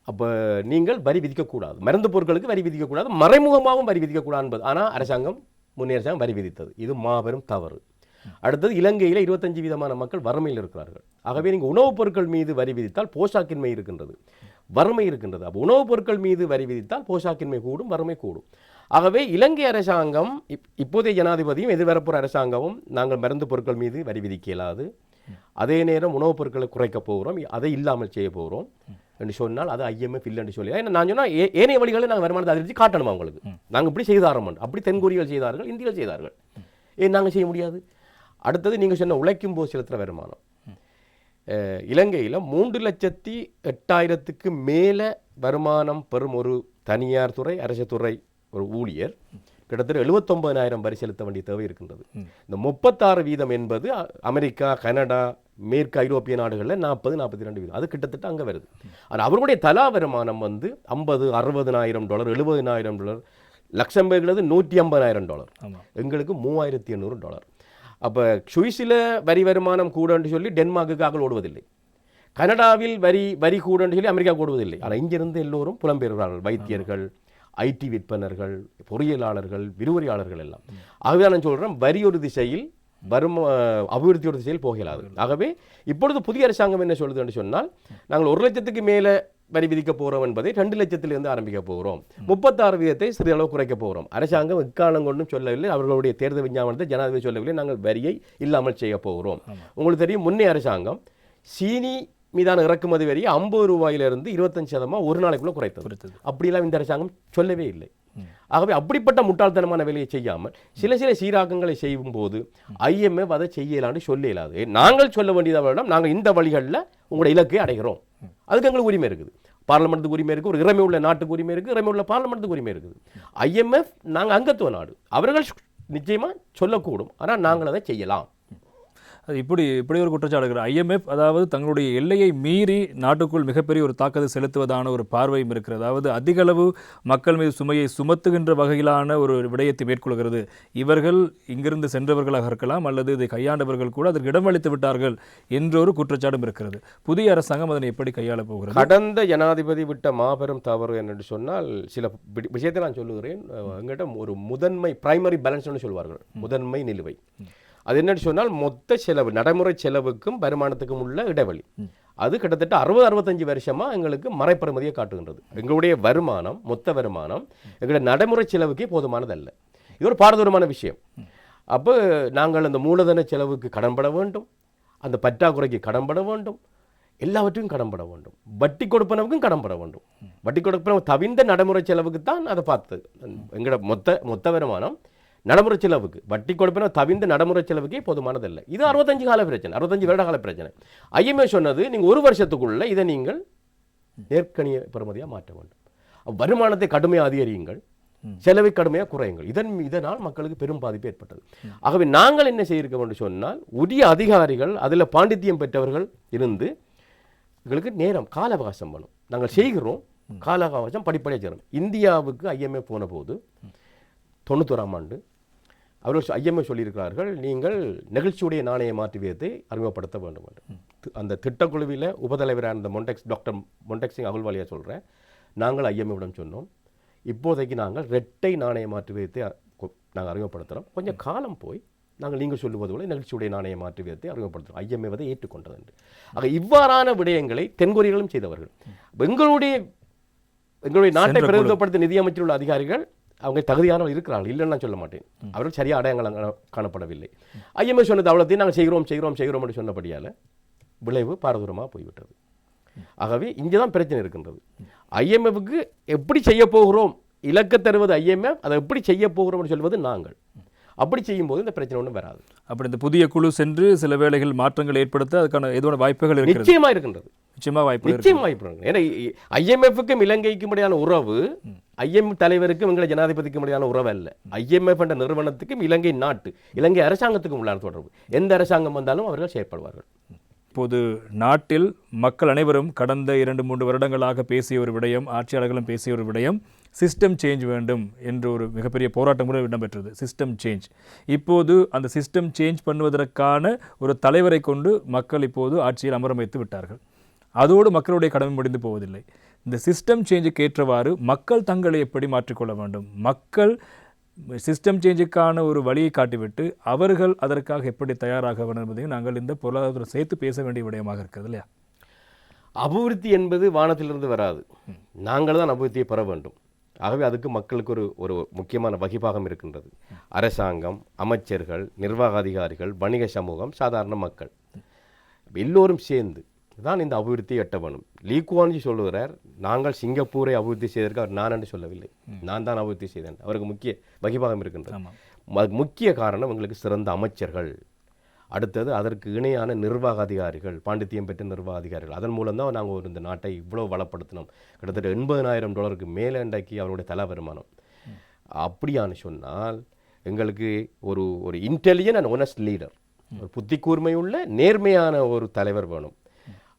அப்போ நீங்கள் வரி விதிக்கக்கூடாது, மருந்து பொருட்களுக்கு வரி விதிக்கக்கூடாது, மறைமுகமாகவும் வரி விதிக்கக்கூடாது என்பது. ஆனால் முன்னே அரசாங்கம் வரி விதித்தது. இது மாபெரும் தவறு. அடுத்தது, இலங்கையில் 25% மக்கள் வறுமையில் இருக்கிறார்கள். ஆகவே நீங்கள் உணவுப் பொருட்கள் மீது வரி விதித்தால் போஷாக்கின்மை இருக்கின்றது, வறுமை இருக்கின்றது. அப்போ உணவுப் பொருட்கள் மீது வரி விதித்தால் போஷாக்கின்மை கூடும், வறுமை கூடும். ஆகவே இலங்கை அரசாங்கம், இப்போதைய ஜனாதிபதியும் எதிர்வரப்புற அரசாங்கமும் நாங்கள் மருந்து பொருட்கள் மீது வரி விதிக்க இயலாது, அதே நேரம் உணவுப் பொருட்களை குறைக்க போகிறோம், அதை இல்லாமல் செய்ய போகிறோம் என்று சொன்னால் அது ஐஎம்எஃப் இல்லைன்னு சொல்லி. ஏன்னா நான் சொன்னால் ஏனைய வழிகளில் நாங்கள் வருமானத்தை அதிகரித்து காட்டணுமா உங்களுக்கு, நாங்கள் இப்படி செய்தாரோம், அப்படி தென்கொரியாவில் செய்தார்கள், இந்தியாவில் செய்தார்கள், ஏன் நாங்கள் செய்ய முடியாது? அடுத்தது நீங்கள் சொன்ன உழைக்கும் போது செலுத்துகிற வருமானம். இலங்கையில் 3,08,000க்கு மேலே வருமானம் பெறும் ஒரு தனியார் துறை, அரசு துறை ஒரு ஊழியர் கிட்டத்தட்ட 79,000 வரி செலுத்த வேண்டிய தேவை இருக்கின்றது. இந்த 36% என்பது அமெரிக்கா, கனடா, மேற்கு ஐரோப்பிய நாடுகளில் 40-42%. அது கிட்டத்தட்ட அங்கே வருது. ஆனால் அவர்களுடைய தலா வருமானம் வந்து $50,000-60,000, $70,000. லக்சம்பர்க்கிறது $150,000, எங்களுக்கு $3,800. அப்போ சுவிஸில் வரி வருமானம் கூடன்னு சொல்லி டென்மார்க்குக்காக ஓடுவதில்லை, கனடாவில் வரி கூடன்னு சொல்லி அமெரிக்கா ஓடுவதில்லை. ஆனால் இங்கிருந்து எல்லோரும் புலம்பெயர்கிறார்கள், வைத்தியர்கள், ஐடி விற்பனர்கள், பொறியியலாளர்கள், விரிவுரையாளர்கள் எல்லாம். ஆகவே நான் சொல்கிறேன், வரி ஒரு திசையில் அபிவிருத்தி ஒரு திசையில் போகலாது. ஆகவே இப்பொழுது புதிய அரசாங்கம் என்ன சொல்லுது என்று சொன்னால், நாங்கள் 1 லட்சத்துக்கு மேலே வரி விதிக்க போகிறோம் என்பதை 2 லட்சத்திலிருந்து ஆரம்பிக்க போகிறோம், 36% சிறிதளவு குறைக்க போகிறோம். அரசாங்கம் எக்காலம் கொண்டும் சொல்லவில்லை, அவர்களுடைய தேர்தல் விஞ்ஞாபனத்தை ஜனாதிபதி சொல்லவில்லை, நாங்கள் வரியை இல்லாமல் செய்ய போகிறோம். உங்களுக்கு தெரியும், முன்னே அரசாங்கம் சீனி மீதான இறக்குமதி வரி 50 ரூபாயிலிருந்து 25% ஒரு நாளைக்குள்ள குறைத்தது. அப்படியெல்லாம் இந்த அரசாங்கம் சொல்லவே இல்லை. ஆகவே அப்படிப்பட்ட முட்டாள்தனமான வேலையை செய்யாமல் சில சீராக்கங்களை செய்யும் போது ஐஎம்எஃப் அதை செய்யலான்னு சொல்ல இயலாது. நாங்கள் சொல்ல வேண்டியதாக, நாங்கள் இந்த வழிகளில் உங்களுடைய இலக்கை அடைகிறோம், அதுக்கு எங்களுக்கு உரிமை இருக்குது, பார்லமெண்ட்டுக்கு உரிமை இருக்குது, ஒரு இறமை உள்ள நாட்டுக்கு உரிமை இருக்குது, இறமை உள்ள பார்லமெண்ட்டுக்கு உரிமை இருக்குது. ஐஎம்எஃப் நாங்கள் அங்கத்துவ நாடு, அவர்கள் நிச்சயமாக சொல்லக்கூடும், ஆனால் நாங்கள் அதை செய்யலாம். அது இப்படி ஒரு குற்றச்சாட்டு IMF அதாவது தங்களுடைய எல்லையை மீறி நாட்டுக்குள் மிகப்பெரிய ஒரு தாக்கத்தை செலுத்துவதான ஒரு பார்வையும் இருக்கிறது. அதாவது அதிக அளவு மக்கள் மீது சுமையை சுமத்துகின்ற வகையிலான ஒரு விடயத்தை மேற்கொள்கிறது. இவர்கள் இங்கிருந்து சென்றவர்களாக இருக்கலாம் அல்லது இதை கையாண்டவர்கள் கூட அதற்கு இடமளித்து விட்டார்கள் என்ற ஒரு குற்றச்சாட்டும் இருக்கிறது. புதிய அரசாங்கம் அதனை எப்படி கையாளப் போகிறது? கடந்த ஜனாதிபதி விட்ட மாபெரும் தவறு என்று சொன்னால் சில விஷயத்தை நான் சொல்லுகிறேன். எங்கிட்ட ஒரு முதன்மை பிரைமரி பேலன்ஸ்னு சொல்வார்கள், முதன்மை நிலுவை. அது என்னன்னு சொன்னால் மொத்த செலவு, நடைமுறை செலவுக்கும் வருமானத்துக்கும் உள்ள இடைவெளி. அது கிட்டத்தட்ட 60-65 வருஷமா எங்களுக்கு மறைப்பெறுமதியை காட்டுகின்றது. எங்களுடைய வருமானம், மொத்த வருமானம் எங்களுடைய நடைமுறை செலவுக்கே போதுமானதல்ல. இது ஒரு பாரதூரமான விஷயம். அப்போ நாங்கள் அந்த மூலதன செலவுக்கு கடன்பட வேண்டும், அந்த பற்றாக்குறைக்கு கடன்பட வேண்டும், எல்லாவற்றையும் கடன்பட வேண்டும், வட்டி கொடுப்பனவுக்கும் கடன்பட வேண்டும். வட்டி கொடுப்பனவு தவிர்ந்த நடைமுறை செலவுக்கு தான் அதை பார்த்தது. எங்களோட மொத்த வருமானம் நடைமுறை செலவுக்கு, வட்டி கொடுப்பனவு தவிர்ந்த நடைமுறை செலவுக்கே போதுமானதல்ல. இது 65 கால பிரச்சனை, 65 வருட கால பிரச்சனை. IMF சொன்னது நீங்கள் ஒரு வருஷத்துக்குள்ள இதை நீங்கள் நேர்கணிய பெறுமதியாக மாற்ற வேண்டும். வருமானத்தை கடுமையாக அதிகரியுங்கள், செலவை கடுமையாக குறையுங்கள். இதனால் மக்களுக்கு பெரும் பாதிப்பு ஏற்பட்டது. ஆகவே நாங்கள் என்ன செய்திருக்கோம் என்று சொன்னால், உரிய அதிகாரிகள் அதில் பாண்டித்தியம் பெற்றவர்கள் இருந்து எங்களுக்கு நேரம் கால அவகாசம் வேணும். நாங்கள் செய்கிறோம், கால அவகாசம் படிப்படியாக செய்கிறோம். இந்தியாவுக்கு IMF போன போது 91ஆம் ஆண்டு அவர்கள் IMF சொல்லியிருக்கிறார்கள், நீங்கள் நெகிழ்ச்சியுடைய நாணய மாற்று வீதத்தை அறிமுகப்படுத்த வேண்டும் என்று. அந்த திட்டக்குழுவில் உபதலைவரான அந்த டாக்டர் மொன்டெக் சிங் அகல்வாலியா சொல்கிறேன், நாங்கள் IMF சொன்னோம், இப்போதைக்கு நாங்கள் இரட்டை நாணய மாற்று வீதத்தை நாங்கள் அறிமுகப்படுத்துகிறோம். கொஞ்சம் காலம் போய் நாங்கள் நீங்கள் சொல்லுவது போல நெகிழ்ச்சியுடைய நாணய மாற்று வீதத்தை அறிமுகப்படுத்துகிறோம். IMF அதை ஏற்றுக்கொண்டது என்று. ஆக இவ்வாறான விடயங்களை தென்கொரியர்களும் செய்தவர்கள். எங்களுடைய நாட்டை பிரதிநிதித்துவப்படுத்த நிதியமைச்சர் உள்ள அதிகாரிகள் அவங்க தகுதியானவர்கள் இருக்கிறார்கள், இல்லைன்னு நான் சொல்ல மாட்டேன். அவர்கள் சரியாக அடையாளங்கள் காணப்படவில்லை. IMF சொன்னது அவ்வளோத்தையும் நாங்கள் செய்கிறோம் என்று சொன்னபடியால் விளைவு பாரதூரமாக போய்விட்டது. ஆகவே இங்கே தான் பிரச்சனை இருக்கின்றது. IMFக்கு எப்படி செய்ய போகிறோம், இலக்கு தருவது IMF, அதை எப்படி செய்ய போகிறோம் என்று சொல்வது நாங்கள். அப்படி செய்யும்போது இந்த பிரச்சனை ஒன்றும் வராது. அப்படி இந்த புதிய குழு சென்று சில வேளைகள் மாற்றங்கள் ஏற்படுத்த அதுக்கான ஏதோ வாய்ப்புகள் நிச்சயமாக இருக்கின்றது. நிச்சயமாக வாய்ப்பு. ஏன்னா IMFக்கும் இலங்கைக்கும் இடையான உறவு IMF தலைவருக்கும் எங்களை ஜனாதிபதிக்கும் இடையான உறவு அல்ல. IMF என்ற நிறுவனத்துக்கும் இலங்கை நாட்டு, இலங்கை அரசாங்கத்துக்கும் உள்ளான தொடர்பு. எந்த அரசாங்கம் வந்தாலும் அவர்கள் செயற்படுவார்கள். இப்போது நாட்டில் மக்கள் அனைவரும் கடந்த 2-3 வருடங்களாக பேசிய ஒரு விடயம், ஆட்சியாளர்களும் பேசிய ஒரு விடயம், சிஸ்டம் சேஞ்ச் வேண்டும் என்ற ஒரு மிகப்பெரிய போராட்டம் கூட இடம்பெற்றது. System change. இப்போது அந்த சிஸ்டம் சேஞ்ச் பண்ணுவதற்கான ஒரு தலைவரை கொண்டு மக்கள் இப்போது ஆட்சியில் அமரம் வைத்து விட்டார்கள். அதோடு மக்களுடைய கடமை முடிந்து போவதில்லை. இந்த சிஸ்டம் சேஞ்சுக்கு ஏற்றவாறு மக்கள் தங்களை எப்படி மாற்றிக்கொள்ள வேண்டும், மக்கள் சிஸ்டம் சேஞ்சுக்கான ஒரு வழியை காட்டிவிட்டு அவர்கள் அதற்காக எப்படி தயாராக வேண்டும் என்பதையும் நாங்கள் இந்த பொருளாதாரத்துடன் சேர்த்து பேச வேண்டிய விடயமாக இருக்கிறது இல்லையா? அபிவிருத்தி என்பது வானத்திலிருந்து வராது, நாங்கள் தான் அபிவிருத்தியை பெற வேண்டும். ஆகவே அதுக்கு மக்களுக்கு ஒரு முக்கியமான வகிபாகம் இருக்கின்றது. அரசாங்கம், அமைச்சர்கள், நிர்வாக அதிகாரிகள், வணிக சமூகம், சாதாரண மக்கள் எல்லோரும் சேர்ந்து தான் இந்த அபிவிருத்தியை எட்ட வேணும். லீ குவான் ஜி சொல்லுகிறார், நாங்கள் சிங்கப்பூரை அபிவிருத்தி செய்ததற்கு அவர் நான் என்று சொல்லவில்லை, நான் தான் அபிவிருத்தி செய்தேன். அவருக்கு முக்கிய வகிபாகம் இருக்கின்றது. முக்கிய காரணம் எங்களுக்கு சிறந்த அமைச்சர்கள், அடுத்தது அதற்கு இணையான நிர்வாக அதிகாரிகள், பாண்டித்தியம் பெற்ற நிர்வாக அதிகாரிகள். அதன் மூலம் தான் நாங்கள் இந்த நாட்டை இவ்வளோ வளப்படுத்தினோம். கிட்டத்தட்ட $80,000 மேலே இன்றைக்கு அவருடைய தலா வருமானம். அப்படியான்னு சொன்னால் எங்களுக்கு ஒரு இன்டெலிஜென்ட் அண்ட் ஒனஸ்ட் லீடர், ஒரு புத்தி கூர்மையுள்ள நேர்மையான ஒரு தலைவர் வேணும்.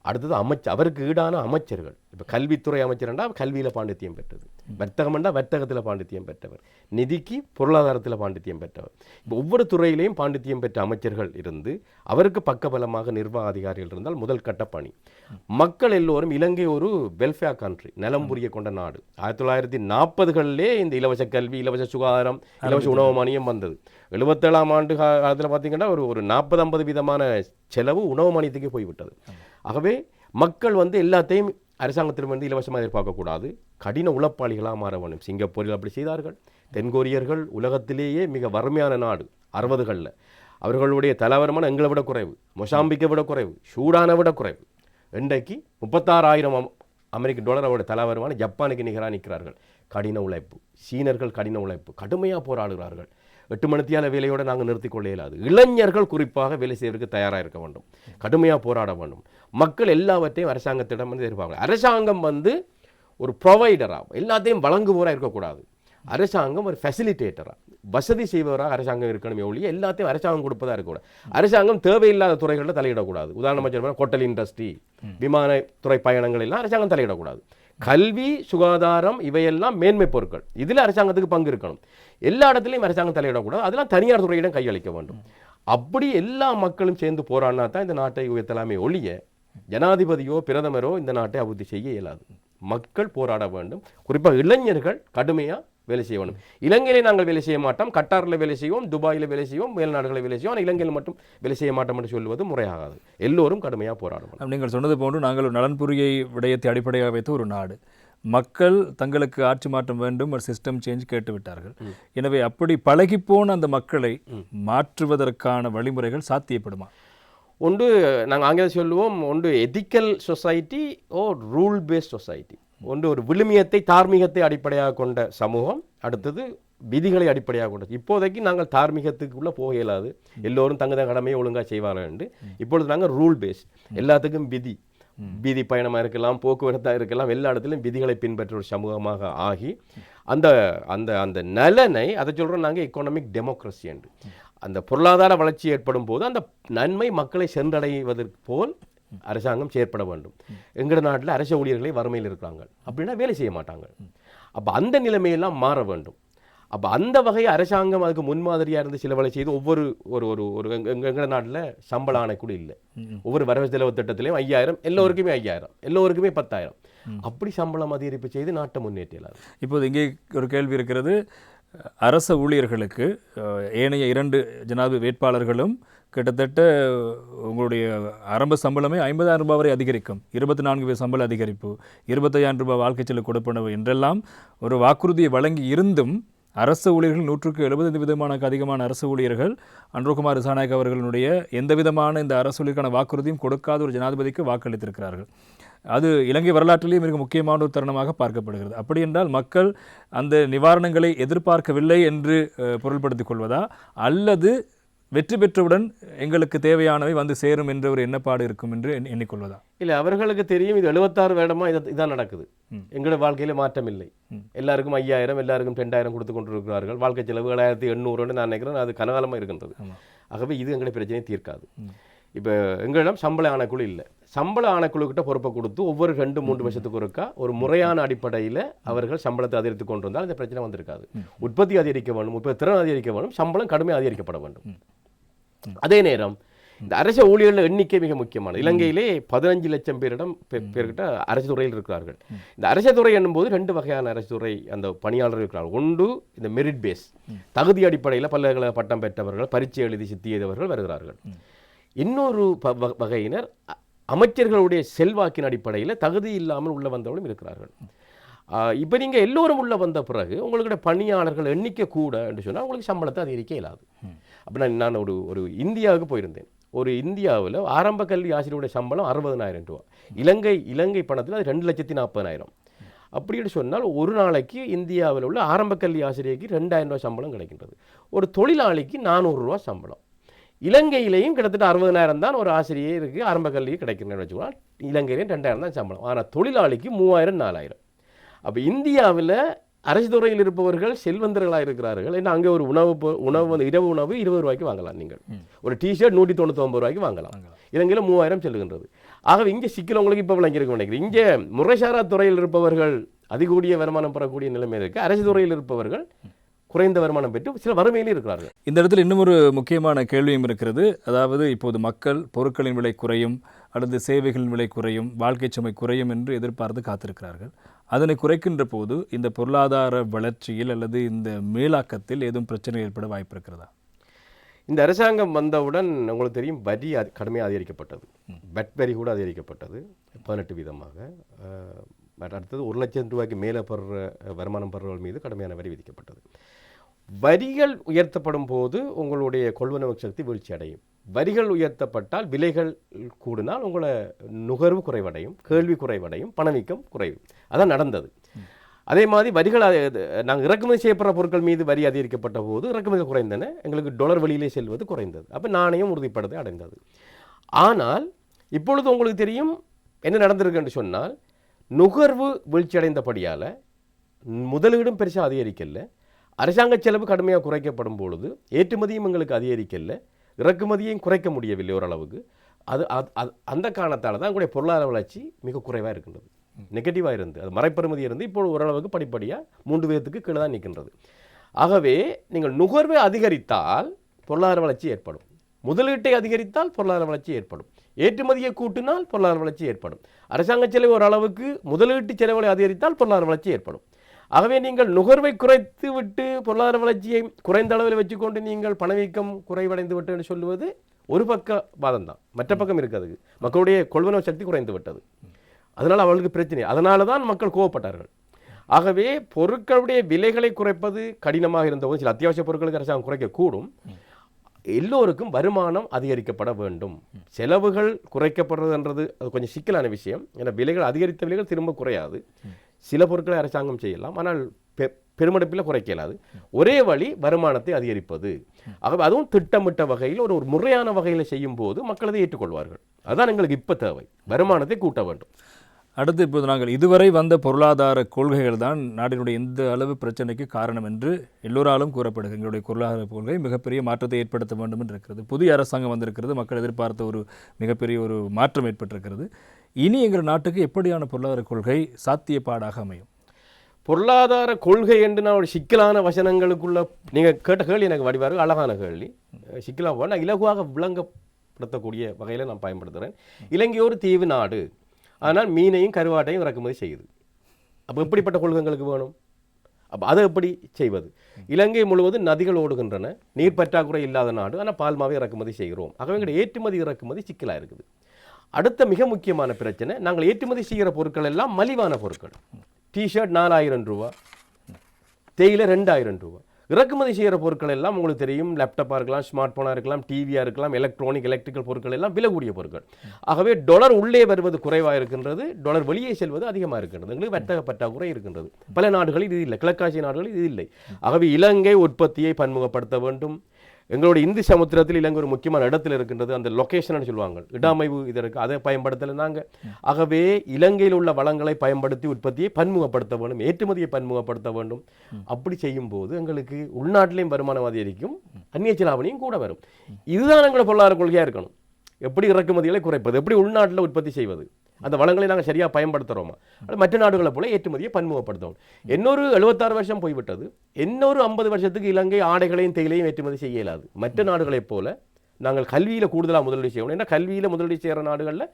அடுத்தது அவருக்கு ஈடான அமைச்சர்கள். இப்போ கல்வித்துறை அமைச்சர்னா கல்வியில் பாண்டித்தியம் பெற்றது, வர்த்தகம்னா வர்த்தகத்தில் பாண்டித்தியம் பெற்றவர், நிதிக்கு பொருளாதாரத்தில் பாண்டித்தியம் பெற்றவர். இப்போ ஒவ்வொரு துறையிலையும் பாண்டித்தியம் பெற்ற அமைச்சர்கள் இருந்து அவருக்கு பக்கபலமாக நிர்வாக அதிகாரிகள் இருந்தால் முதல் கட்ட பணி. மக்கள் எல்லோரும், இலங்கை ஒரு வெல்ஃபேர் கண்ட்ரி, நலம் புரிய கொண்ட நாடு. 1940களிலே இந்த இலவச கல்வி, இலவச சுகாதாரம், இலவச உணவு மானியம் வந்தது. 77ஆம் ஆண்டு காலத்தில் பார்த்தீங்கன்னா ஒரு 40-50 வீதமான செலவு உணவு மானியத்துக்கே போய்விட்டது. ஆகவே மக்கள் எல்லாத்தையும் அரசாங்கத்திலிருந்து இலவசமாக எதிர்பார்க்கக்கூடாது, கடின உழைப்பாளிகளாக மாற வேண்டும். சிங்கப்பூரில் அப்படி செய்தார்கள். தென்கொரியர்கள் உலகத்திலேயே மிக வறுமையான நாடு 60களில். அவர்களுடைய தலவரமான எங்களை விட குறைவு, மொசாம்பிக்கை விட குறைவு, சூடானை விட குறைவு. இன்றைக்கு $36,000 அமெரிக்க அவருடைய தலவரமான ஜப்பானுக்கு நிகராக நிற்கிறார்கள். கடின உழைப்பு, சீனர்கள் கடின உழைப்பு, கடுமையாக போராடுகிறார்கள். 8 மணித்தியால வேலையோடு நாங்கள் நிறுத்திக் கொள்ள இயலாது. இளைஞர்கள் குறிப்பாக வேலை செய்வதற்கு தயாராக இருக்க வேண்டும், கடுமையாக போராட வேண்டும். மக்கள் எல்லாவற்றையும் அரசாங்கத்திடம் எதிர்பார்க்க. அரசாங்கம் ஒரு ப்ரொவைடராக எல்லாத்தையும் வழங்குவோராக இருக்கக்கூடாது. அரசாங்கம் ஒரு ஃபெசிலிட்டேட்டராக வசதி செய்பவராக அரசாங்கம் இருக்கணுமே ஒழிய எல்லாத்தையும் அரசாங்கம் கொடுப்பதா இருக்கக்கூடாது. அரசாங்கம் தேவையில்லாத துறைகளில் தலையிடக்கூடாது. உதாரணமாக சொல்ல ஹோட்டல் இண்டஸ்ட்ரி, விமானத்துறை பயணங்கள் எல்லாம் அரசாங்கம் தலையிடக்கூடாது. கல்வி, சுகாதாரம் இவையெல்லாம் மேன்மை பொருட்கள், இதில் அரசாங்கத்துக்கு பங்கு இருக்கணும். எல்லா இடத்துலையும் அரசாங்கம் தலையிடக்கூடாது. அதெல்லாம் தனியார் துறையிடம் கையளிக்க வேண்டும். அப்படி எல்லா மக்களும் சேர்ந்து போராடினா தான் இந்த நாட்டை உயர்த்தலாமே ஒழிய ஜனாதிபதியோ பிரதமரோ இந்த நாட்டை அபிவிருத்தி செய்ய இயலாது. மக்கள் போராட வேண்டும். குறிப்பாக இளைஞர்கள் கடுமையாக வேலை செய்ய வேண்டும். இலங்கையிலே நாங்கள் வேலை செய்ய மாட்டோம், கட்டாரில் வேலை செய்வோம், துபாயில் வேலை செய்வோம், மேல்நாடுகளில் வேலை செய்வோம், ஆனால் இலங்கையில் மட்டும் வேலை செய்ய மாட்டோம் என்று சொல்வது முறையாகாது. எல்லோரும் கடுமையாக போராடும். நீங்கள் சொன்னது போன்று நாங்கள் ஒரு நலன்புரியை விடயத்தை அடிப்படையாக வைத்து ஒரு நாடு. மக்கள் தங்களுக்கு ஆட்சி மாற்றம் வேண்டும், ஒரு சிஸ்டம் சேஞ்ச் கேட்டுவிட்டார்கள். எனவே அப்படி பழகிப்போன அந்த மக்களை மாற்றுவதற்கான வழிமுறைகள் சாத்தியப்படுமா? ஒன்று நாங்கள் ஆங்கிலம் சொல்லுவோம், ஒன்று எத்திக்கல் சொசைட்டி ஓ ரூல் பேஸ்ட் சொசைட்டி. ஒன்று ஒரு விழுமியத்தை, தார்மீகத்தை அடிப்படையாக கொண்ட சமூகம். அடுத்தது விதிகளை அடிப்படையாக கொண்டது. இப்போதைக்கு நாங்கள் தார்மீகத்துக்குள்ளே போக இயலாது. எல்லோரும் தங்க கடமையை ஒழுங்காக செய்வார்கள் என்று. இப்பொழுது நாங்கள் ரூல் பேஸ்ட், எல்லாத்துக்கும் விதி, வீதி பயணமாக இருக்கலாம், போக்குவரத்தாக இருக்கலாம், எல்லா இடத்துலையும் விதிகளை பின்பற்ற ஒரு சமூகமாக ஆகி அந்த அந்த அந்த நலனை, அதை சொல்கிறோம் நாங்கள் எக்கனாமிக் டெமோக்ரஸி என்று. அந்த பொருளாதார வளர்ச்சி ஏற்படும் போது அந்த நன்மை மக்களை சென்றடைவதற்கு போல் அரசாங்கம் செயற்பட வேண்டும். எங்கள் நாட்டில் அரச ஊழியர்களே வறுமையில் இருக்கிறாங்க, அப்படின்னா வேலை செய்ய மாட்டாங்க. அப்போ அந்த நிலைமையெல்லாம் மாற வேண்டும். அப்போ அந்த வகை அரசாங்கம் அதுக்கு முன்மாதிரியாக இருந்து சில வேலை செய்து ஒவ்வொரு ஒரு ஒரு ஒரு எங்கள் நாட்டில் சம்பள ஆணை கூட இல்லை. ஒவ்வொரு வரவு செலவு திட்டத்திலையும் 5000, எல்லோருக்குமே 5000, எல்லோருக்குமே 10,000, அப்படி சம்பளம் அதிகரிப்பு செய்து நாட்டை முன்னேற்றலாம். இப்போது இங்கே ஒரு கேள்வி இருக்கிறது. அரச ஊழியர்களுக்கு ஏனைய 2 ஜனாதிபதி வேட்பாளர்களும் கிட்டத்தட்ட உங்களுடைய ஆரம்ப சம்பளமே 50,000 ரூபாய் வரை அதிகரிக்கும், 24 சம்பள அதிகரிப்பு, 25,000 ரூபாய் வாழ்க்கை செலவு கொடுப்பனவு என்றெல்லாம் ஒரு வாக்குறுதியை வழங்கி இருந்தும் அரசு ஊழியர்கள் 175% அதிகமான அரசு ஊழியர்கள் அன்ரோகுமார் திசாநாயக்க அவர்களுடைய எந்த விதமான இந்த அரசு ஊழியருக்கான வாக்குறுதியும் கொடுக்காத ஒரு ஜனாதிபதிக்கு வாக்களித்திருக்கிறார்கள். அது இலங்கை வரலாற்றிலேயே மிக முக்கியமான ஒரு தருணமாக பார்க்கப்படுகிறது. அப்படி என்றால் மக்கள் அந்த நிவாரணங்களை எதிர்பார்க்கவில்லை என்று பொருள்படுத்திக் கொள்வதா, அல்லது வெற்றி பெற்றவுடன் எங்களுக்கு தேவையானவை வந்து சேரும் என்ற ஒரு எண்ணப்பாடு இருக்கும் என்று எண்ணிக்கொள்வதா? இல்லை, அவர்களுக்கு தெரியும் இது 76 வருடமா இதான் நடக்குது. எங்களோட வாழ்க்கையில மாற்றம் இல்லை. எல்லாருக்கும் 5000, எல்லாருக்கும் 2000 கொடுத்து கொண்டிருக்கிறார்கள். வாழ்க்கை செலவு 7800 நான் நினைக்கிறேன், அது கனகாலமாக இருக்கின்றது. ஆகவே இது எங்களுடைய பிரச்சனையை தீர்க்காது. இப்போ எங்களிடம் சம்பள ஆணைக்குழு இல்லை. சம்பள ஆணைக்குழுக்கிட்ட பொறுப்பை கொடுத்து ஒவ்வொரு 2-3 வருஷத்துக்கு ஒருக்கா ஒரு முறையான அடிப்படையில் அவர்கள் சம்பளத்தை அதிகரித்து கொண்டு வந்தால் இந்த பிரச்சனை வந்திருக்காது. உற்பத்தி அதிகரிக்க வேண்டும், உற்பத்தி திறன் அதிகரிக்க வேண்டும், சம்பளம் கடுமையாக அதிகரிக்கப்பட வேண்டும். அதே நேரம் இந்த அரசு ஊழியர்கள் எண்ணிக்கை மிக முக்கியமானது. இலங்கையிலே 15 லட்சம் பேர்கிட்ட அரசு துறையில் இருக்கிறார்கள். இந்த அரசு துறை என்னும்போது 2 வகையான அரசு துறை அந்த பணியாளர்கள் இருக்கிறார்கள். ஒன்று இந்த மெரிட் பேஸ், தகுதி அடிப்படையில் பல்கலைக்கழக பட்டம் பெற்றவர்கள், பரீட்சை எழுதி சித்தி எழுதவர்கள் வருகிறார்கள். இன்னொரு வகையினர் அமைச்சர்களுடைய செல்வாக்கின் அடிப்படையில் தகுதி இல்லாமல் உள்ள வந்தவர்களும் இருக்கிறார்கள். இப்போ நீங்கள் எல்லோரும் உள்ள வந்த பிறகு உங்களுடைய பணியாளர்கள் எண்ணிக்கை கூட என்று சொன்னால் உங்களுக்கு சம்பளத்தை அதிகரிக்க இயலாது. அப்போ நான் ஒரு இந்தியாவுக்கு போயிருந்தேன். ஒரு இந்தியாவில் ஆரம்ப கல்வி ஆசிரியருடைய சம்பளம் 60,000 ரூபா. இலங்கை பணத்தில் அது 2,40,000. அப்படின்னு சொன்னால் ஒரு நாளைக்கு இந்தியாவில் உள்ள ஆரம்ப கல்வி ஆசிரியருக்கு 2,000 ரூபா சம்பளம் கிடைக்கின்றது. ஒரு தொழிலாளிக்கு 400 ரூபா சம்பளம். இலங்கையிலையும் கிட்டத்தட்ட 60,000 தான் ஒரு ஆசிரியருக்கு ஆரம்ப கல்வி கிடைக்கிறேன்னு வச்சுக்கோங்க. இலங்கையிலையும் 2,000 தான் சம்பளம். ஆனால் தொழிலாளிக்கு 3,000, 4,000. அப்போ இந்தியாவில் அரசு துறையில் இருப்பவர்கள் செல்வந்தர்களாக இருக்கிறார்கள். ஏன்னா அங்கே ஒரு உணவு இரவு உணவு 20 ரூபாய்க்கு வாங்கலாம். நீங்கள் ஒரு டிஷர்ட் 199 ரூபாய்க்கு வாங்கலாம். இலங்கையில் 3,000 செல்லுகின்றது. ஆகவே இங்கே சிக்கல் உங்களுக்கு இப்போ விளங்கியிருக்க நினைக்கிறேன். இங்கே முறைசாரா துறையில் இருப்பவர்கள் அதிகூடிய வருமானம் பெறக்கூடிய நிலைமை இருக்குது. அரசு துறையில் இருப்பவர்கள் குறைந்த வருமானம் பெற்று சில வறுமையிலே இருக்கிறார்கள். இந்த இடத்துல இன்னும் ஒரு முக்கியமான கேள்வியும் இருக்கிறது. அதாவது இப்போது மக்கள் பொருட்களின் விலை குறையும், அல்லது சேவைகளின் விலை குறையும், வாழ்க்கை சுமை குறையும் என்று எதிர்பார்த்து காத்திருக்கிறார்கள். அதனை குறைக்கின்ற போது இந்த பொருளாதார வளர்ச்சியில் அல்லது இந்த மேலாக்கத்தில் ஏதும் பிரச்சனை ஏற்பட வாய்ப்பு இருக்கிறதா? இந்த அரசாங்கம் வந்தவுடன் உங்களுக்கு தெரியும் வரி கடுமையாக அதிகரிக்கப்பட்டது. பட் வரி கூட அதிகரிக்கப்பட்டது 18%. அடுத்தது 1 லட்சம் ரூபாய்க்கு மேலே வருமானம் பெறுவர்கள் மீது கடுமையான வரி விதிக்கப்பட்டது. வரிகள் உயர்த்தப்படும் போது உங்களுடைய கொள்வனவு சக்தி வீழ்ச்சி அடையும். வரிகள் உயர்த்தப்பட்டால் விலைகள் கூடினால் உங்களை நுகர்வு குறைவடையும், கேள்வி குறைவடையும், பணவீக்கம் குறையும். அதான் நடந்தது. அதே மாதிரி வரிகள் நாங்கள் இறக்குமதி செய்யப்படுற பொருட்கள் மீது வரி அதிகரிக்கப்பட்ட போது இறக்குமதி குறைந்தன, எங்களுக்கு டாலர் வழியிலே செல்வது குறைந்தது. அப்போ நாணயம் உறுதிப்படுத்த அடைந்தது. ஆனால் இப்பொழுது உங்களுக்கு தெரியும் என்ன நடந்திருக்குன்னு சொன்னால், நுகர்வு வீழ்ச்சி அடைந்தபடியால் முதலீடும் பெருசாக அதிகரிக்கல, அரசாங்க செலவு கடுமையாக குறைக்கப்படும் பொழுது ஏற்றுமதியும் எங்களுக்கு அதிகரிக்கல, இறக்குமதியையும் குறைக்க முடியவில்லை ஓரளவுக்கு. அது அந்த காரணத்தால் தான் எங்களுடைய பொருளாதார வளர்ச்சி மிக குறைவாக இருக்கின்றது, நெகட்டிவாக இருந்து அது மறைப்பெறுமதி இருந்து இப்போ ஓரளவுக்கு படிப்படியாக 3 வீதத்துக்கு கீழே தான் நிற்கின்றது. ஆகவே நீங்கள் நுகர்வை அதிகரித்தால் பொருளாதார வளர்ச்சி ஏற்படும், முதலீட்டை அதிகரித்தால் பொருளாதார வளர்ச்சி ஏற்படும், ஏற்றுமதியை கூட்டினால் பொருளாதார வளர்ச்சி ஏற்படும், அரசாங்க செலவு ஓரளவுக்கு முதலீட்டு செலவுகளை அதிகரித்தால் பொருளாதார வளர்ச்சி ஏற்படும். ஆகவே நீங்கள் நுகர்வை குறைத்து விட்டு பொருளாதார வளர்ச்சியை குறைந்த அளவில் வச்சுக்கொண்டு நீங்கள் பணவீக்கம் குறைவடைந்து விட்டு என்று சொல்லுவது ஒரு பக்க வாதம் தான். மற்ற பக்கம் இருக்காது, மக்களுடைய கொள்வனவு சக்தி குறைந்து விட்டது, அதனால் அவர்களுக்கு பிரச்சனை. அதனால தான் மக்கள் கோவப்பட்டார்கள். ஆகவே பொருட்களுடைய விலைகளை குறைப்பது கடினமாக இருந்தபோது சில அத்தியாவசிய பொருட்களுக்கு அரசாங்கம் குறைக்கக்கூடும். எல்லோருக்கும் வருமானம் அதிகரிக்கப்பட வேண்டும். செலவுகள் குறைக்கப்படுறதுன்றது அது கொஞ்சம் சிக்கலான விஷயம். ஏன்னா விலைகள் அதிகரித்த விலைகள் திரும்ப குறையாது. சில பொருட்களை அரசாங்கம் செய்யலாம், ஆனால் பெருமடுப்பில் குறைக்க இயலாது. ஒரே வழி வருமானத்தை அதிகரிப்பது. ஆகவே அதுவும் திட்டமிட்ட வகையில் ஒரு முறையான வகையில் செய்யும் போது மக்கள் அதை ஏற்றுக்கொள்வார்கள். அதுதான் எங்களுக்கு இப்போ தேவை, வருமானத்தை கூட்ட வேண்டும். அடுத்து இப்போது நாங்கள் இதுவரை வந்த பொருளாதார கொள்கைகள் தான் நாட்டினுடைய இந்த அளவு பிரச்சனைக்கு காரணம் என்று எல்லோராலும் கூறப்படுது. எங்களுடைய பொருளாதார கொள்கை மிகப்பெரிய மாற்றத்தை ஏற்படுத்த வேண்டும் என்று இருக்கிறது. புதிய அரசாங்கம் வந்திருக்கிறது, மக்கள் எதிர்பார்த்த ஒரு மிகப்பெரிய ஒரு மாற்றம் ஏற்பட்டிருக்கிறது. இனி எங்கள் நாட்டுக்கு எப்படியான பொருளாதார கொள்கை சாத்தியப்பாடாக அமையும்? பொருளாதார கொள்கை என்று நான் ஒரு சிக்கலான வசனங்களுக்குள்ள நீங்கள் கேட்ட கேள்வி எனக்கு வடிவாரு அழகான கேள்வி. சிக்கலாக நான் இலகுவாக விளங்கப்படுத்தக்கூடிய வகையில் நான் பயன்படுத்துகிறேன். இலங்கை ஒரு தீவு நாடு, ஆனால் மீனையும் கருவாட்டையும் இறக்குமதி செய்யுது. அப்போ எப்படிப்பட்ட கொள்கைங்களுக்கு வேணும்? அப்போ அதை எப்படி செய்வது? இலங்கை முழுவதும் நதிகள் ஓடுகின்றன, நீர் பற்றாக்குறை இல்லாத நாடு, ஆனால் பால்மாவை இறக்குமதி செய்கிறோம். ஆகவே எங்களுடைய ஏற்றுமதி இறக்குமதி சிக்கலாக இருக்குது. அடுத்த மிக முக்கியமான பிரச்சனை, நாங்கள் ஏற்றுமதி செய்கிற பொருட்கள் எல்லாம் மலிவான பொருட்கள். டிஷர்ட் 4000 ரூபா, தேயிலை 2000 ரூபா. இறக்குமதி செய்கிற பொருட்கள் எல்லாம் உங்களுக்கு தெரியும், லேப்டாப்பாக இருக்கலாம், ஸ்மார்ட் ஃபோனாக இருக்கலாம், டிவியாக இருக்கலாம், எலக்ட்ரிக்கல் பொருட்கள் எல்லாம் விலை கூடிய பொருட்கள். ஆகவே டாலர் உள்ளே வருவது குறைவாக இருக்கின்றது, டாலர் வெளியே செல்வது அதிகமாக இருக்கின்றது. எங்களுக்கு வர்த்தக பற்றாக்குறை இருக்கின்றது. பல நாடுகளில் இது இல்லை, கிழக்காசிய நாடுகளில் இது இல்லை. ஆகவே இலங்கை உற்பத்தியை பன்முகப்படுத்த வேண்டும். எங்களுடைய இந்து சமுத்திரத்தில் இலங்கை ஒரு முக்கியமான இடத்துல இருக்கின்றது, அந்த லொக்கேஷன் சொல்லுவாங்க, இடமைவு இது இருக்குது, அதை பயன்படுத்தலை நாங்கள். ஆகவே இலங்கையில் உள்ள வளங்களை பயன்படுத்தி உற்பத்தியை பன்முகப்படுத்த வேண்டும், ஏற்றுமதியை பன்முகப்படுத்த வேண்டும். அப்படி செய்யும் போது எங்களுக்கு உள்நாட்டிலையும் வருமானம் அதிகரிக்கும், அந்நிய செலாவணியும் கூட வரும். இதுதான் எங்களோட பொருளாதார கொள்கையாக இருக்கணும். எப்படி இறக்குமதிகளை குறைப்பது, எப்படி உள்நாட்டில் உற்பத்தி செய்வது, அந்த வளங்களை நாங்கள் சரியாக பயன்படுத்துகிறோமா, மற்ற நாடுகளை போல ஏற்றுமதியை பன்முகப்படுத்தணும். இன்னொரு 76 வருஷம் போய்விட்டது, இன்னொரு 50 வருஷத்துக்கு இலங்கை ஆடைகளையும் தேயிலையும் ஏற்றுமதி செய்ய இயலாது. மற்ற நாடுகளைப் போல நாங்கள் கல்வியில் கூடுதலாக முதலீடு செய்யணும். ஏன்னா கல்வியில் முதலீடு செய்கிற நாடுகளில்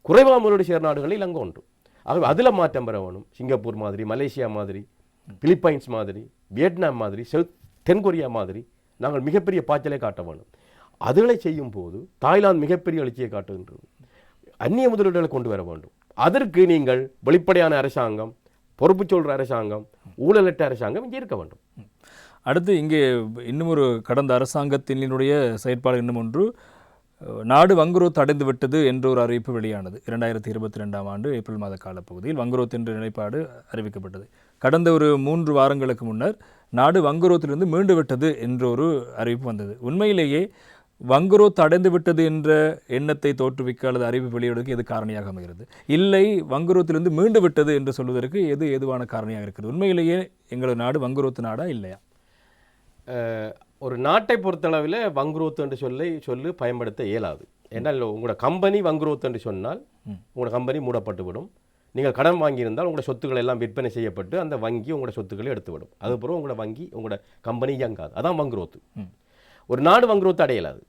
குறைவாக முதலீடு செய்கிற நாடுகளில் இலங்கை ஒன்று. ஆகவே அதில் மாற்றம் பெற வேணும். சிங்கப்பூர் மாதிரி, மலேசியா மாதிரி, பிலிப்பைன்ஸ் மாதிரி, வியட்நாம் மாதிரி, தென்கொரியா மாதிரி நாங்கள் மிகப்பெரிய பாய்ச்சலை காட்ட வேணும். அதுகளை செய்யும் போது தாய்லாந்து மிகப்பெரிய எழுச்சியை காட்டுகின்றது. அந்நிய முதலீடுகளை கொண்டு வர வேண்டும். அதற்கு நீங்கள் வெளிப்படையான அரசாங்கம், பொறுப்பு சொல்கிற அரசாங்கம், ஊழலற்ற அரசாங்கம் இங்கே இருக்க வேண்டும். அடுத்து இங்கே இன்னும் ஒரு கடந்த அரசாங்கத்தினுடைய செயற்பாடு இன்னும் ஒன்று, நாடு வங்குரோத்து அடைந்து விட்டது என்ற ஒரு அறிவிப்பு வெளியானது. 2022ஆம் ஆண்டு ஏப்ரல் மாத காலப்பகுதியில் வங்குரோத் என்ற நிலைப்பாடு அறிவிக்கப்பட்டது. கடந்த ஒரு 3 வாரங்களுக்கு முன்னர் நாடு வங்குரோத்திலிருந்து மீண்டு விட்டது என்ற ஒரு அறிவிப்பு வந்தது. உண்மையிலேயே வங்குரோத் அடைந்து விட்டது என்ற எண்ணத்தை தோற்றுவிக்க அல்லது அறிவிப்பு வெளியிடுவதற்கு எது காரணியாக அமைகிறது? இல்லை வங்குரோத்திலிருந்து மீண்டு விட்டது என்று சொல்வதற்கு எது எதுவான காரணியாக இருக்கிறது? உண்மையிலேயே எங்களது நாடு வங்குரோத்து நாடா இல்லையா? ஒரு நாட்டை பொறுத்தளவில் வங்குரோத்து என்று சொல்லி பயன்படுத்த இயலாது. ஏன்னால் உங்களோட கம்பெனி வங்குரோத்து என்று சொன்னால் உங்களோட கம்பெனி மூடப்பட்டுவிடும். நீங்கள் கடன் வாங்கியிருந்தால் உங்களோட சொத்துக்கள் எல்லாம் விற்பனை செய்யப்பட்டு அந்த வங்கி உங்களோட சொத்துக்களை எடுத்துவிடும். அதுக்கப்புறம் உங்களோட வங்கி உங்களோட கம்பெனி இயங்காது. அதான் வங்குரோத்து. ஒரு நாடு வங்குரோத்து அடையலாது.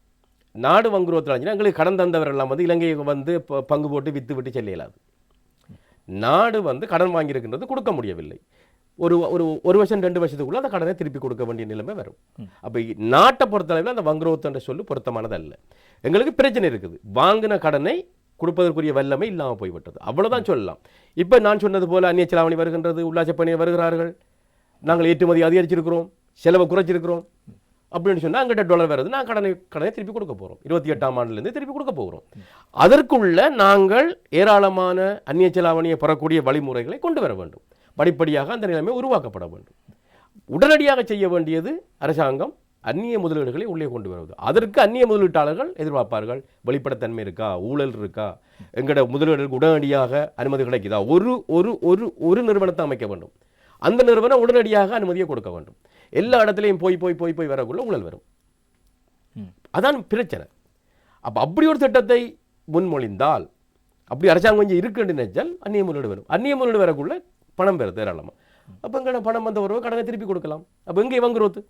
நாடு வங்குரோத்து அடைஞ்சினா எங்களுக்கு கடன் தந்தவரெல்லாம் இலங்கையை பங்கு போட்டு விற்று விட்டு செல்ல இயலாது. நாடு கடன் வாங்கியிருக்கின்றது கொடுக்க முடியவில்லை. ஒரு வருஷம் 2 வருஷத்துக்குள்ள அந்த கடனை திருப்பி கொடுக்க வேண்டிய நிலைமை வரும். அப்போ நாட்டை பொறுத்தளவில் அந்த வங்குரோத்து என்ற சொல்லு பொருத்தமானது அல்ல. எங்களுக்கு பிரச்சனை இருக்குது, வாங்கின கடனை கொடுப்பதற்குரிய வல்லமை இல்லாமல் போய்விட்டது, அவ்வளோதான் சொல்லலாம். இப்போ நான் சொன்னது போல அந்நிய செலாவணி வருகின்றது, உல்லாச பணியை வருகிறார்கள், நாங்கள் ஏற்றுமதி அதிகரிச்சிருக்கிறோம், செலவை குறைச்சிருக்கிறோம் அப்படின்னு சொன்னால் அங்கிட்ட டாலர் வருது, நான் கடனை திருப்பி கொடுக்க போகிறோம். 28ஆம் ஆண்டுலேருந்து திருப்பி கொடுக்க போகிறோம். அதற்குள்ள நாங்கள் ஏராளமான அந்நிய செலாவணியை பெறக்கூடிய வழிமுறைகளை கொண்டு வர வேண்டும். படிப்படியாக அந்த நிலைமை உருவாக்கப்பட வேண்டும். உடனடியாக செய்ய வேண்டியது அரசாங்கம் அந்நிய முதலீடுகளை உள்ளே கொண்டு வருவது. அதற்கு அந்நிய முதலீட்டாளர்கள் எதிர்பார்ப்பார்கள், வெளிப்படைத்தன்மை இருக்கா, ஊழல் இருக்கா, எங்களோட முதலீடுகளுக்கு உடனடியாக அனுமதி கிடைக்குதா. ஒரு நிறுவனத்தை அமைக்க வேண்டும், அந்த நிறுவனம் உடனடியாக அனுமதியை கொடுக்க வேண்டும். எல்லா இடத்துலையும் போய் போய் போய் போய் வரக்குள்ள ஊழல் வரும். அதான் பிரச்சனை. அப்போ அப்படி ஒரு திட்டத்தை முன்மொழிந்தால், அப்படி அரசாங்கம் கொஞ்சம் இருக்குன்னு நினைச்சால் அந்நிய முதலீடு வரும். அந்நிய முதலீடு வரக்குள்ள பணம் பெறும் ஏராளமாக. அப்போ எங்கே பணம் வந்த உறவு கடனை திருப்பி கொடுக்கலாம். அப்போ எங்கே வங்குரோத்து?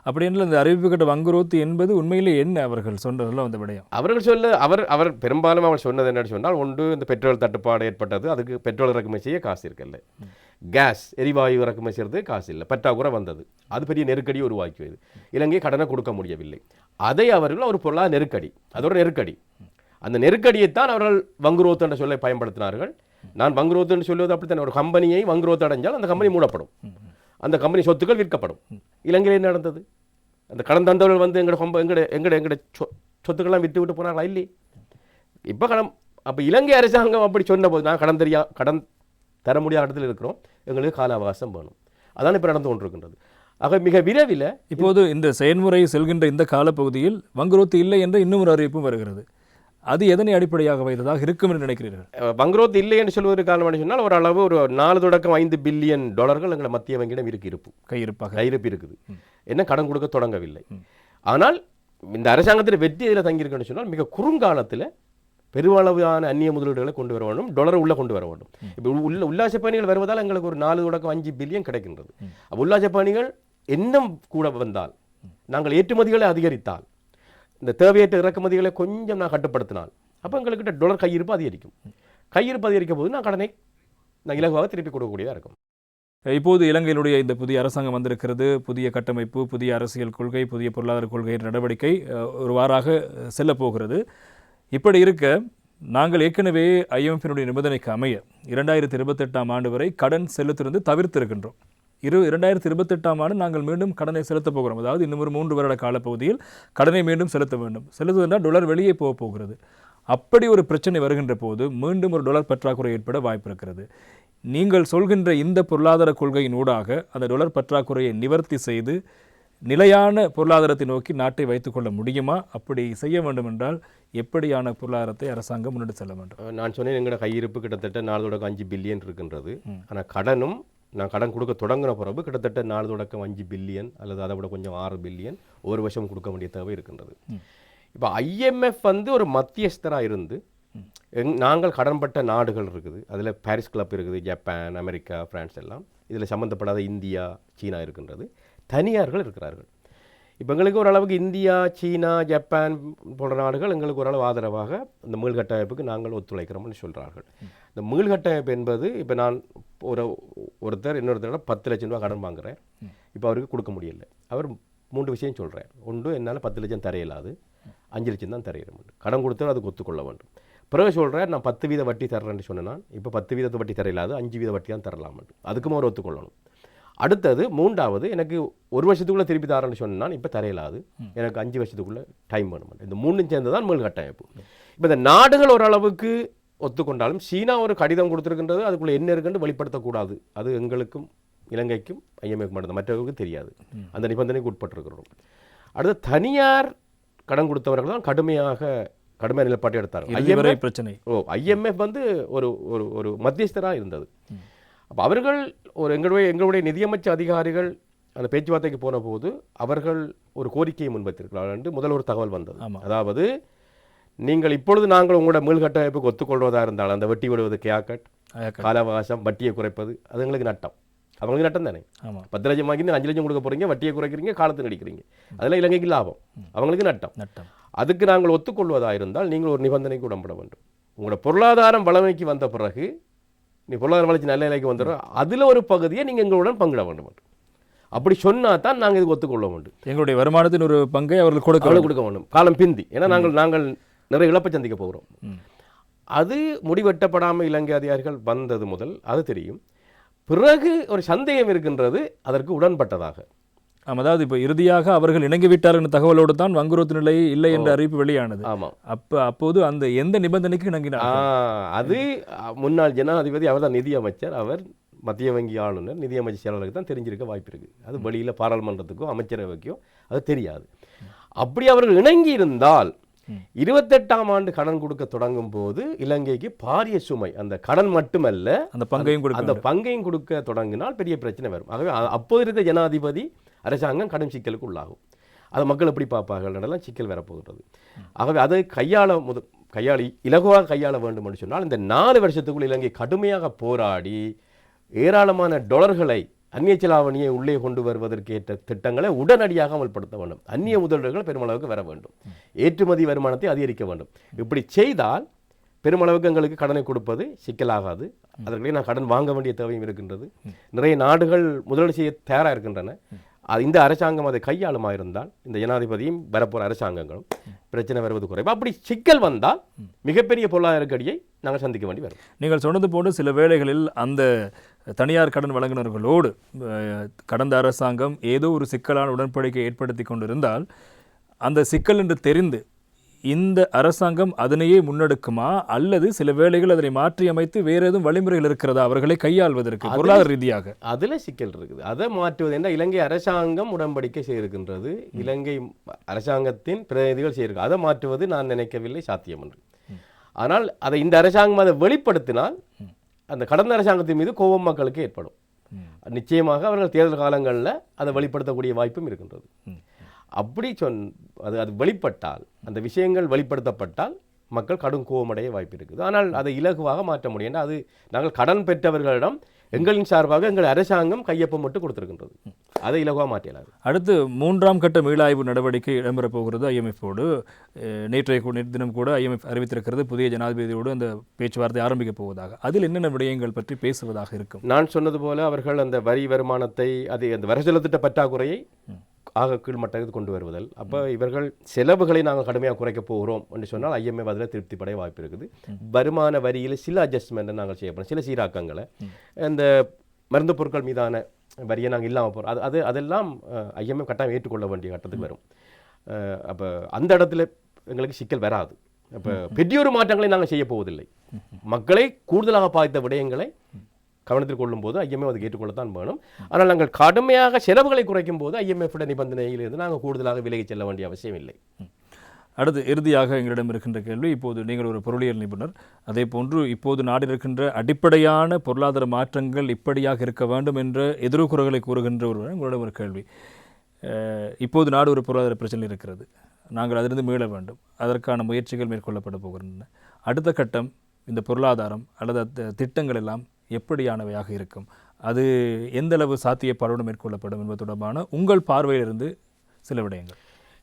அப்படி என்று இந்த அறிவிப்பு கட்ட வங்குரோத்து என்பது உண்மையிலே என்ன அவர்கள் சொன்னதில் அந்த விடயம்? அவர்கள் அவர் பெரும்பாலும் அவர் சொன்னது என்னன்னு சொன்னால், ஒன்று இந்த பெட்ரோல் தட்டுப்பாடு ஏற்பட்டது, அதுக்கு பெட்ரோல் இறக்குமதி செய்ய காசு இருக்கல, கேஸ் எரிவாயு இறக்குமதி செய்யறது காசு இல்லை, பற்றாக்குறை வந்தது, அது பெரிய நெருக்கடியை உருவாக்கியது, இலங்கை கடனை கொடுக்க முடியவில்லை. அதை அவர்கள் ஒரு பொருளாதார நெருக்கடி, அதோட நெருக்கடி, அந்த நெருக்கடியைத்தான் அவர்கள் வங்குரோத்து என்ற சொல்லை பயன்படுத்தினார்கள். நான் வங்குரோத்து என்று சொல்வது அப்படித்தான். ஒரு கம்பெனியை வங்குரோத்து அடைஞ்சால் அந்த கம்பெனி மூடப்படும், அந்த கம்பெனி சொத்துக்கள் விற்கப்படும். இலங்கையில் என்ன நடந்தது? அந்த கடன் தந்தவர்கள் வந்து எங்கட சொத்துக்கள்லாம் விட்டு விட்டு போனாங்களா? இல்லை. இப்போ அப்போ இலங்கை அரசாங்கம் அப்படி சொன்ன போது, நான் கடன் தர முடியாத இடத்துல இருக்கிறோம், எங்களுக்கு கால அவகாசம் வேணும். அதான் இப்போ நடந்து கொண்டிருக்கின்றது. ஆக மிக விரைவில் இப்போது இந்த செயல்முறை செல்கின்ற இந்த காலப்பகுதியில் வங்குரோத்து இல்லை என்ற இன்னும் ஒரு அறிவிப்பும் வருகிறது. அது எதனை அடிப்படையாக வைத்ததாக இருக்கும் என்று நினைக்கிறீர்கள்? வங்குரோத்து இல்லை என்று சொல்வதற்கு காரணம் சொன்னால், ஒரு அளவு ஒரு 4.5 பில்லியன் டாலர்கள் எங்களை மத்திய வங்கியிடம் இருப்பு கையிருப்பு இருக்குது. என்ன கடன் கொடுக்க தொடங்கவில்லை. ஆனால் இந்த அரசாங்கத்தில் வெற்றி இதில் தங்கியிருக்குன்னு சொன்னால், மிக குறுங்காலத்தில் பெருமளவான அந்நிய முதலீடுகளை கொண்டு வர வேண்டும், டாலரை உள்ளே கொண்டு வர வேண்டும். இப்போ உல்லாச பயணிகள் வருவதால் எங்களுக்கு ஒரு 4.5 பில்லியன் கிடைக்கின்றது. உல்லாச பயணிகள் இன்னும் கூட வந்தால், நாங்கள் ஏற்றுமதிகளை அதிகரித்தால், இந்த தேவையற்ற இறக்குமதிகளை கொஞ்சம் நான் கட்டுப்படுத்தினால், அப்போ எங்கள்கிட்ட டாலர் கையிருப்பு அதிகரிக்கும். கையிருப்பு அதிகரிக்கும் போது நான் கடனை இலகுவாக திருப்பி கொடுக்கக்கூடியதாக இருக்கும். இப்போது இலங்கையினுடைய இந்த புதிய அரசாங்கம் வந்திருக்கிறது. புதிய கட்டமைப்பு, புதிய அரசியல் கொள்கை, புதிய பொருளாதார கொள்கை நடவடிக்கை ஒருவாறாக செல்லப்போகிறது. இப்படி இருக்க, நாங்கள் ஏற்கனவே IMF-னுடைய நிபந்தனைக்கு அமைய 2028 ஆண்டு வரை கடன் செலுத்திலிருந்து தவிர்த்திருக்கின்றோம். 2028 ஆண்டு நாங்கள் மீண்டும் கடனை செலுத்தப் போகிறோம். அதாவது இன்னும் ஒரு 3 வருட காலப்பகுதியில் கடனை மீண்டும் செலுத்த வேண்டும். செலுத்துவதென்றால் டாலர் வெளியே போகிறது. அப்படி ஒரு பிரச்சனை வருகின்ற போது மீண்டும் ஒரு டாலர் பற்றாக்குறை ஏற்பட வாய்ப்பு இருக்கிறது. நீங்கள் சொல்கின்ற இந்த பொருளாதார கொள்கையின் ஊடாக அந்த டாலர் பற்றாக்குறையை நிவர்த்தி செய்து நிலையான பொருளாதாரத்தை நோக்கி நாட்டை வைத்துக்கொள்ள முடியுமா? அப்படி செய்ய வேண்டும் என்றால் எப்படியான பொருளாதாரத்தை அரசாங்கம் முன்னெடுத்து செல்ல வேண்டும்? நான் சொன்னேன், எங்களோட கையிருப்பு கிட்டத்தட்ட 4.5 பில்லியன் இருக்கின்றது. ஆனால் கடனும் நான் கடன் கொடுக்க தொடங்கின பிறகு கிட்டத்தட்ட 4.5 பில்லியன் அல்லது அதை விட கொஞ்சம் 6 பில்லியன் ஒரு வருஷம் கொடுக்க வேண்டிய தேவை இருக்கின்றது. இப்போ IMF வந்து ஒரு மத்தியஸ்தராக இருந்து, நாங்கள் கடன்பட்ட நாடுகள் இருக்குது, அதில் பாரிஸ் கிளப் இருக்குது, ஜப்பான், அமெரிக்கா, பிரான்ஸ் எல்லாம், இதில் சம்மந்தப்படாத இந்தியா, சீனா இருக்கின்றது, தனியார்கள் இருக்கிறார்கள். இப்போ எங்களுக்கு ஓரளவுக்கு இந்தியா, சீனா, ஜப்பான் போன்ற நாடுகள் எங்களுக்கு ஓரளவு ஆதரவாக இந்த மீள்கட்டமைப்புக்கு நாங்கள் ஒத்துழைக்கிறோம்னு சொல்கிறார்கள். இந்த மீள்கட்டமைப்பு என்பது, இப்போ நான் ஒருத்தர் இன்னொருத்தரோட 10 லட்சம் ரூபா கடன் வாங்குறேன், இப்போ அவருக்கு கொடுக்க முடியல. அவர் 3 விஷயம் சொல்கிறேன். ஒன்று, என்னால் 10 லட்சம் தரையில்லாது, 5 லட்சம் தான் தரையிட வேண்டும். கடன் கொடுத்தவர் அதுக்கு ஒத்துக்கொள்ள வேண்டும். பிறகு சொல்கிறேன், நான் 10% வட்டி தர்றேன்னு சொன்னேன், இப்போ 10% வட்டி தரையில்லாது, 5% வட்டி தான் தரலாம். அதுக்கும் அவர் ஒத்துக்கொள்ளணும். அடுத்தது 3வது, எனக்கு 1 வருஷத்துக்குள்ளே திருப்பி தரேன்னு சொன்னால் இப்போ தரையில்லாது, எனக்கு 5 வருஷத்துக்குள்ளே டைம் வேணும். இந்த 3 சேர்ந்து தான் மீள் கட்டமைப்பு. இப்போ இந்த நாடுகள் ஓரளவுக்கு ஒத்துக்கொண்டாலும், சீனா ஒரு கடிதம் கொடுத்துருக்கின்றது, அதுக்குள்ளே என்ன இருக்குன்னு வெளிப்படுத்தக்கூடாது. அது எங்களுக்கும் இலங்கைக்கும் IMF மட்டும், மற்றவர்களுக்கும் தெரியாது. அந்த நிபந்தனைக்கு உட்பட்டிருக்கிறோம். அடுத்து தனியார் கடன் கொடுத்தவர்கள் தான் கடுமையான நிலைப்பாட்டை எடுத்தார்கள். பிரச்சனை IMF வந்து ஒரு மத்தியஸ்தராக இருந்தது. அப்போ அவர்கள் எங்களுடைய நிதியமைச்சர் அதிகாரிகள் அந்த பேச்சுவார்த்தைக்கு போன போது அவர்கள் ஒரு கோரிக்கையை முன்வைத்திருக்கிறார்கள் என்று முதல் ஒரு தகவல் வந்தது. அதாவது, நீங்கள் இப்பொழுது நாங்கள் உங்களோட மீள்கட்டமைப்புக்கு ஒத்துக்கொள்வதாக இருந்தால், அந்த வெட்டி விடுவது, கேக்கட், கால அவகாசம், வட்டியை குறைப்பது, அது எங்களுக்கு நட்டம். அவங்களுக்கு நட்டம் தானே. 10 லட்சம் வாங்கி 5 லட்சம் கொடுக்க போகிறீங்க, வட்டியை குறைக்கிறீங்க, காலத்தை நடிக்கிறீங்க, அதெல்லாம் இலங்கைக்கு லாபம், அவங்களுக்கு நட்டம். அதுக்கு நாங்கள் ஒத்துக்கொள்வதாக இருந்தால் நீங்கள் ஒரு நிபந்தனைக்கு உடன்பட வேண்டும். உங்களோட பொருளாதாரம் வளமைக்கு வந்த பிறகு, நீ பொருளாதார வளர்ச்சி நல்ல நிலைக்கு வந்துடும், அதில் ஒரு பகுதியை நீங்கள் எங்களுடன் பங்கிட வேண்டும். அப்படி சொன்னால் தான் நாங்கள் இதுக்கு ஒத்துக்கொள்ள வேண்டும். எங்களுடைய வருமானத்தின் ஒரு பங்கை அவர்கள் கொடுக்க வேண்டும் காலம் பிந்தி. ஏன்னா நாங்கள் நிறைய இழப்பை சந்திக்க போகிறோம். அது முடிவெட்டப்படாமல் இலங்கை அதிகாரிகள் வந்தது முதல் அது தெரியும். பிறகு ஒரு சந்தேகம் இருக்கின்றது அதற்கு உடன்பட்டதாக. அதாவது இப்போ இறுதியாக அவர்கள் இணங்கிவிட்டார் என்ற தகவலோடு தான் வங்குரோத்து நிலை இல்லை என்ற அறிவிப்பு வெளியானது. ஆமாம். அப்போது அந்த எந்த நிபந்தனைக்கு இணங்கினார்? அது முன்னாள் ஜனாதிபதி, அவர் தான் நிதியமைச்சர், அவர் மத்திய வங்கி ஆளுநர், நிதியமைச்சர் செயலாளருக்கு தான் தெரிஞ்சிருக்க வாய்ப்பு இருக்குது. அது வெளியில் பாராளுமன்றத்துக்கோ அமைச்சரவைக்கோ அது தெரியாது. அப்படி அவர்கள் இணங்கி இருந்தால் 28ஆம் ஆண்டு கடன் கொடுக்க தொடங்கும் போது இலங்கைக்கு பாரிய சுமை, அந்த கடன் மட்டுமல்ல அந்த பங்கையும் கொடுக்க தொடங்கினால் பெரிய பிரச்சனை வரும். ஆகவே அப்போது இருந்த ஜனாதிபதி அரசாங்கம் கடும் சிக்கலுக்கு உள்ளாகும். அதை மக்கள் எப்படி பார்ப்பார்கள் எல்லாம் சிக்கல் வரப்போகிறது. ஆகவே அதை கையாளி இலகுவாக கையாள வேண்டும் என்று சொன்னால் இந்த 4 வருஷத்துக்குள் இலங்கை கடுமையாக போராடி ஏராளமான டாலர்களை அந்நிய செலாவணியை உள்ளே கொண்டு வருவதற்கு ஏற்ற திட்டங்களை உடனடியாக அமல்படுத்த வேண்டும். அந்நிய முதலீடுகள் பெருமளவுக்கு வர வேண்டும். ஏற்றுமதி வருமானத்தை அதிகரிக்க வேண்டும். இப்படி செய்தால் பெருமளவுக்கு எங்களுக்கு கடனை கொடுப்பது சிக்கலாகாது. அதற்குள்ளே நான் கடன் வாங்க வேண்டிய தேவையும் இருக்கின்றது. நிறைய நாடுகள் முதலீடு செய்ய தயாராக இருக்கின்றன. இந்த அரசாங்கம் அதை கையாளுமா இருந்தால் இந்த ஜனாதிபதியும் வரப்போகிற அரசாங்கங்களும் பிரச்சனை வருவது குறைவு. அப்படி சிக்கல் வந்தால் மிகப்பெரிய பொருளாதார நெருக்கடியை நாங்கள் சந்திக்க வேண்டி வரும். நீங்கள் சொன்னது போன்று சில வேளைகளில் அந்த தனியார் கடன் வழங்குநர்களோடு கடந்த அரசாங்கம் ஏதோ ஒரு சிக்கலான உடன்படிக்கை ஏற்படுத்தி கொண்டிருந்தால் அந்த சிக்கல் என்று தெரிந்து இந்த அரசாங்கம் அதனையே முன்னெடுக்குமா, அல்லது சில வேளைகள் அதனை மாற்றி அமைத்து வேறு எதுவும் வழிமுறைகள் இருக்கிறதா அவர்களை கையாள்வதற்கு பொருளாதார ரீதியாக? அதில் சிக்கல் இருக்குது. அதை மாற்றுவது என்றால் இலங்கை அரசாங்கம் உடன்படிக்கை செய்திருக்கின்றது, இலங்கை அரசாங்கத்தின் பிரதிநிதிகள் செய்திருக்கு. அதை மாற்றுவது நான் நினைக்கவில்லை சாத்தியம் என்று. ஆனால் அதை இந்த அரசாங்கம் அதை வெளிப்படுத்தினால் அந்த கடந்த அரசாங்கத்தின் மீது கோபம் மக்களுக்கு ஏற்படும். நிச்சயமாக அவர்கள் தேர்தல் காலங்களில் அதை வெளிப்படுத்தக்கூடிய வாய்ப்பும் இருக்கின்றது. அப்படி அது வெளிப்பட்டால், அந்த விஷயங்கள் வெளிப்படுத்தப்பட்டால் மக்கள் கடும் கோபமடைய வாய்ப்பு இருக்குது. ஆனால் அதை இலகுவாக மாற்ற முடியும். அது நாங்கள் கடன் பெற்றவர்களிடம் எங்களின் சார்பாக எங்கள் அரசாங்கம் கையொப்பம் மட்டும் கொடுத்திருக்கின்றது. அதை இலகுவாக மாற்றலாது. அடுத்து 3ஆம் கட்ட மீளாய்வு நடவடிக்கை இடம்பெறப் போகிறது IMF-ஓடு. நேற்றைய தினம் கூட IMF அறிவித்திருக்கிறது புதிய ஜனாதிபதியோடு அந்த பேச்சுவார்த்தை ஆரம்பிக்கப் போவதாக. அதில் என்னென்ன விடயங்கள் பற்றி பேசுவதாக இருக்கும்? நான் சொன்னது போல அவர்கள் அந்த வரி வருமானத்தை, அந்த வரவு திட்ட பற்றாக்குறையை ஆக கீழ்மட்டத்துக்கு கொண்டு வருவதல். அப்போ இவர்கள் செலவுகளை நாங்கள் கடுமையாக குறைக்கப் போகிறோம் என்று சொன்னால் IMF அதில் திருப்திப்படைய வாய்ப்பு இருக்குது. வருமான வரியில் சில அட்ஜஸ்ட்மெண்ட்டை நாங்கள் செய்யப்படும், சில சீராக்கங்களை, இந்த மருந்து பொருட்கள் மீதான வரியை நாங்கள் இல்லாமல் போகிறோம். அதெல்லாம் IMF கட்டாயம் ஏற்றுக்கொள்ள வேண்டிய கட்டத்துக்கு வரும். அப்போ அந்த இடத்துல எங்களுக்கு சிக்கல் வராது. அப்போ பெரியொரு மாற்றங்களை நாங்கள் செய்ய போவதில்லை. மக்களை கூடுதலாக பாதித்த விடயங்களை கவனத்தில் கொள்ளும் போது IMF அதை ஏற்றுக்கொள்ளத்தான் வேணும். ஆனால் நாங்கள் கடுமையாக செலவுகளை குறைக்கும் போது IMF நிபந்தனையிலிருந்து நாங்கள் கூடுதலாக விலகிச் செல்ல வேண்டிய அவசியம் இல்லை. அடுத்து இறுதியாக எங்களிடம் இருக்கின்ற கேள்வி, இப்போது நீங்கள் ஒரு பொருளியல் நிபுணர், அதே போன்று இப்போது நாட்டில் இருக்கின்ற அடிப்படையான பொருளாதார மாற்றங்கள் இப்படியாக இருக்க வேண்டும் என்ற எதிர்குறகளை கூறுகின்ற ஒருவர் உங்களிடம் ஒரு கேள்வி. இப்போது நாடு ஒரு பொருளாதார பிரச்சனை இருக்கிறது, நாங்கள் அதிலிருந்து மீள வேண்டும், அதற்கான முயற்சிகள் மேற்கொள்ளப்பட போகின்றன. அடுத்த கட்டம் இந்த பொருளாதாரம் அல்லது திட்டங்கள் எல்லாம் எப்படியானவையாக இருக்கும், அது எந்தளவு சாத்தியப்பாடுடன் மேற்கொள்ளப்படும் என்பது தொடர்பான உங்கள் பார்வையிலிருந்து சில விடயங்கள்.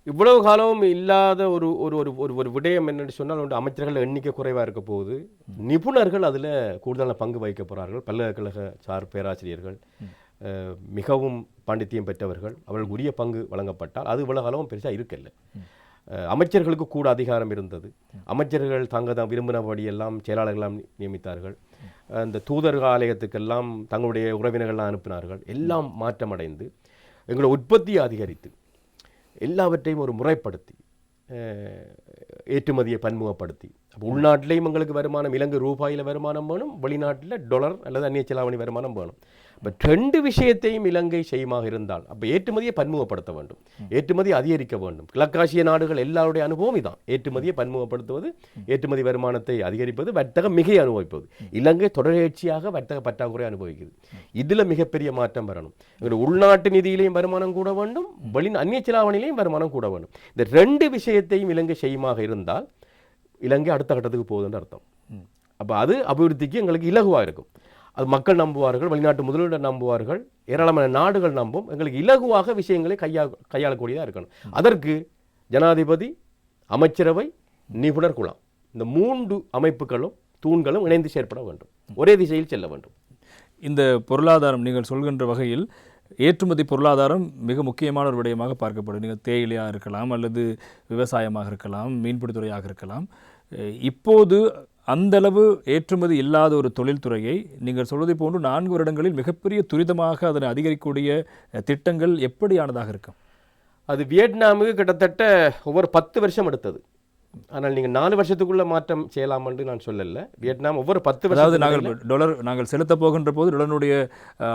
இவ்வளவு காலமும் இல்லாத ஒரு ஒரு ஒரு விடயம் என்னென்னு சொன்னால் ஒன்று, அமைச்சர்கள் எண்ணிக்கை குறைவாக இருக்க போது நிபுணர்கள் அதில் கூடுதலான பங்கு வகிக்க போகிறார்கள். பல்கலைக்கழக சார் பேராசிரியர்கள், மிகவும் பாண்டித்தியம் பெற்றவர்கள், அவர்களுக்கு உரிய பங்கு வழங்கப்பட்டால் அது இவ்வளவு காலமும் பெருசாக இருக்கல. அமைச்சர்களுக்கு கூட அதிகாரம் இருந்தது. அமைச்சர்கள் தான் விரும்பினபடியெல்லாம் செயலாளர்களெல்லாம் நியமித்தார்கள். அந்த தூதர்கள் ஆலயத்துக்கெல்லாம் தங்களுடைய உறவினர்கள்லாம் அனுப்பினார்கள். எல்லாம் மாற்றமடைந்து எங்களோட உற்பத்தியை அதிகரித்து எல்லாவற்றையும் ஒரு முறைப்படுத்தி ஏற்றுமதியை பன்முகப்படுத்தி, அப்போ உள்நாட்டிலையும் எங்களுக்கு வருமானம், இலங்கை ரூபாயில் வருமானம் வேணும், வெளிநாட்டில் டாலர் அல்லது அந்நிய செலாவணி வருமானம் வேணும். இப்போ 2 விஷயத்தையும் இலங்கை செய்யமாக இருந்தால் அப்போ ஏற்றுமதியை பன்முகப்படுத்த வேண்டும், ஏற்றுமதி அதிகரிக்க வேண்டும். கிழக்காசிய நாடுகள் எல்லாருடைய அனுபவம் இதான், ஏற்றுமதியை பன்முகப்படுத்துவது, ஏற்றுமதி வருமானத்தை அதிகரிப்பது, வர்த்தக மிகை அனுபவிப்பது. இலங்கை தொடர்ச்சியாக வர்த்தக பற்றாக்குறை அனுபவிக்குது. இதில் மிகப்பெரிய மாற்றம் வரணும். எங்களுடைய உள்நாட்டு நிதியிலையும் வருமானம் கூட வேண்டும், அந்நிய செலாவணியிலையும் வருமானம் கூட வேண்டும். இந்த 2 விஷயத்தையும் இலங்கை செய்யமாக இருந்தால் இலங்கை அடுத்த கட்டத்துக்கு போகுதுன்னு அர்த்தம். அப்போ அது அபிவிருத்திக்கு எங்களுக்கு இலகுவாக இருக்கும். அது மக்கள் நம்புவார்கள், வெளிநாட்டு முதலீடு நம்புவார்கள், ஏராளமான நாடுகள் நம்பும். எங்களுக்கு இலகுவாக விஷயங்களை கையாளக்கூடியதாக இருக்கணும். அதற்கு ஜனாதிபதி, அமைச்சரவை, நிபுணர் குழாம், இந்த 3 அமைப்புகளும் தூண்களும் இணைந்து செயற்பட வேண்டும், ஒரே திசையில் செல்ல வேண்டும். இந்த பொருளாதாரம் நீங்கள் சொல்கின்ற வகையில் ஏற்றுமதி பொருளாதாரம் மிக முக்கியமான ஒரு விடயமாக பார்க்கப்படும். நீங்கள் தேயிலையாக இருக்கலாம், அல்லது விவசாயமாக இருக்கலாம், மீன்பிடித்துறையாக இருக்கலாம். இப்போது அந்தளவு ஏற்றுமதி இல்லாத ஒரு தொழில்துறையை நீங்கள் சொல்வதை போன்று 4 வருடங்களில் மிகப்பெரிய துரிதமாக அதனை அதிகரிக்கக்கூடிய திட்டங்கள் எப்படியானதாக இருக்கும்? அது வியட்நாமுக்கு கிட்டத்தட்ட ஒவ்வொரு 10 வருஷம் எடுத்தது. ஆனால் நீங்கள் 4 வருஷத்துக்குள்ள மாற்றம் செய்யலாம் என்று நான் சொல்லல. வியட்நாம் ஒவ்வொரு 10 அதாவது வருஷத்துக்கு நாங்கள் செலுத்த போகின்ற போது டாலருடைய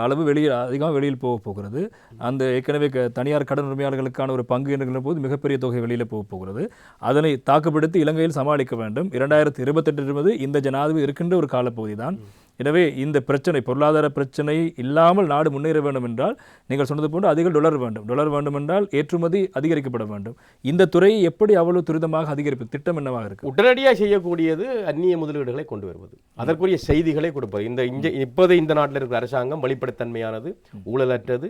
அளவு அதிகமாக வெளியில் போகிறது. அந்த ஏற்கனவே தனியார் கடன் உரிமையாளர்களுக்கான ஒரு பங்கு என்கிற போது மிகப்பெரிய தொகை வெளியில் போகிறது. அதனை தாக்குப்படுத்தி இலங்கையில் சமாளிக்க வேண்டும். 2028 என்பது இந்த ஜனாதிபதி இருக்கின்ற ஒரு காலப்பகுதி தான். எனவே இந்த பிரச்சனை, பொருளாதார பிரச்சனை இல்லாமல் நாடு முன்னேற வேண்டும் என்றால் நீங்கள் சொன்னது போன்று அதிக டாலர் வேண்டும் என்றால் ஏற்றுமதி அதிகரிக்கப்பட வேண்டும். இந்த துறையை எப்படி அவ்வளவு துரிதமாக அதிகரிப்பு திட்டம் என்னவாக இருக்கு? உடனடியாக செய்யக்கூடியது அந்நிய முதலீடுகளை கொண்டு வருவது, அதற்குரிய செய்திகளை கொடுப்பது. இப்போது இந்த நாட்டில் இருக்கிற அரசாங்கம் வெளிப்படைத்தன்மையானது, ஊழலற்றது,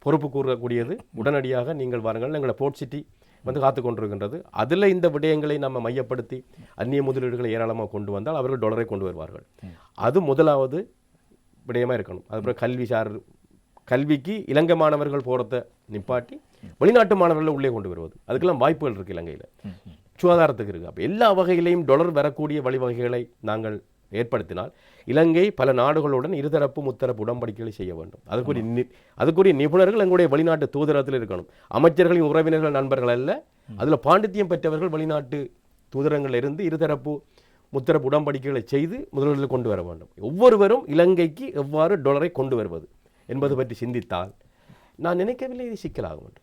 பொறுப்பு கூறக்கூடியது. உடனடியாக நீங்கள் வாருங்கள், எங்களை போர்ட் சிட்டி வந்து காத்து கொண்டிருக்கின்றது. அதில் இந்த விடயங்களை நம்ம மையப்படுத்தி அந்நிய முதலீடுகளை ஏராளமாக கொண்டு வந்தால் அவர்கள் டாலரை கொண்டு வருவார்கள். அது முதலாவது விடயமாக இருக்கணும். அதுக்கப்புறம் கல்விக்கு இலங்கை மாணவர்கள் போகிறத நிப்பாட்டி வெளிநாட்டு மாணவர்களை உள்ளே கொண்டு வருவது, அதுக்கெல்லாம் வாய்ப்புகள் இருக்குது இலங்கையில். சுகாதாரத்துக்கு இருக்குது. அப்போ எல்லா வகையிலையும் டாலர் வரக்கூடிய வழிவகைகளை நாங்கள் ஏற்படுத்தினால் இலங்கை பல நாடுகளுடன் இருதரப்பு முத்தரப்பு உடன்படிக்கைகளை செய்ய வேண்டும். அதுக்குரிய நிபுணர்கள் எங்களுடைய வெளிநாட்டு தூதரகத்தில் இருக்கணும். அமைச்சர்களின் உறவினர்கள், நண்பர்கள் அல்ல. அதில் பாண்டித்தியம் பெற்றவர்கள் வெளிநாட்டு தூதரங்களில் இருந்து இருதரப்பு முத்தரப்பு உடன்படிக்கைகளை செய்து முதலீடுகளை கொண்டு வர வேண்டும். ஒவ்வொருவரும் இலங்கைக்கு எவ்வாறு டாலரை கொண்டு வருவது என்பது பற்றி சிந்தித்தால் நான் நினைக்கவில்லை இது சிக்கலாகும் என்று.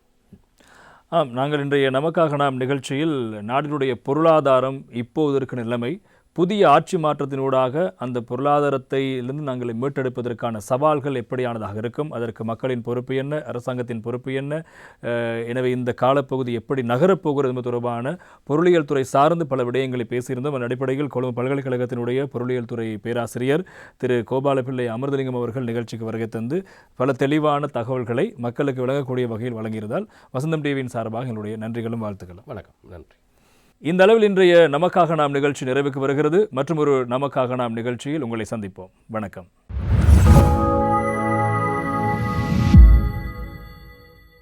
நாங்கள் இன்றைய நமக்காக நாம் நிகழ்ச்சியில் நாட்டினுடைய பொருளாதாரம் இப்போது இருக்கிற நிலைமை, புதிய ஆட்சி மாற்றத்தினூடாக அந்த பொருளாதாரத்திலிருந்து நாங்கள் மீட்டெடுப்பதற்கான சவால்கள் எப்படியானதாக இருக்கும், அதற்கு மக்களின் பொறுப்பு என்ன, அரசாங்கத்தின் பொறுப்பு என்ன, எனவே இந்த காலப்பகுதி எப்படி நகரப்போகிறது என்பது தொடர்பான பொருளியல் துறை சார்ந்து பல விடயங்களை பேசியிருந்தோம். அதன் அடிப்படையில் கொழும்பு பல்கலைக்கழகத்தினுடைய பொருளியல் துறை பேராசிரியர் திரு கோபாலபிள்ளை அமிர்தலிங்கம் அவர்கள் நிகழ்ச்சிக்கு வருகை தந்து பல தெளிவான தகவல்களை மக்களுக்கு விளங்கக்கூடிய வகையில் வழங்கியிருந்தால் வசந்தம் டிவியின் சார்பாக எங்களுடைய நன்றிகளும் வாழ்த்துக்களும். வணக்கம், நன்றி. இந்த அளவில் இன்றைய நமக்காக நாம் நிகழ்ச்சி நிறைவுக்கு வருகிறது. மற்றும் ஒரு நமக்காக நாம் நிகழ்ச்சியில் உங்களை சந்திப்போம். வணக்கம்.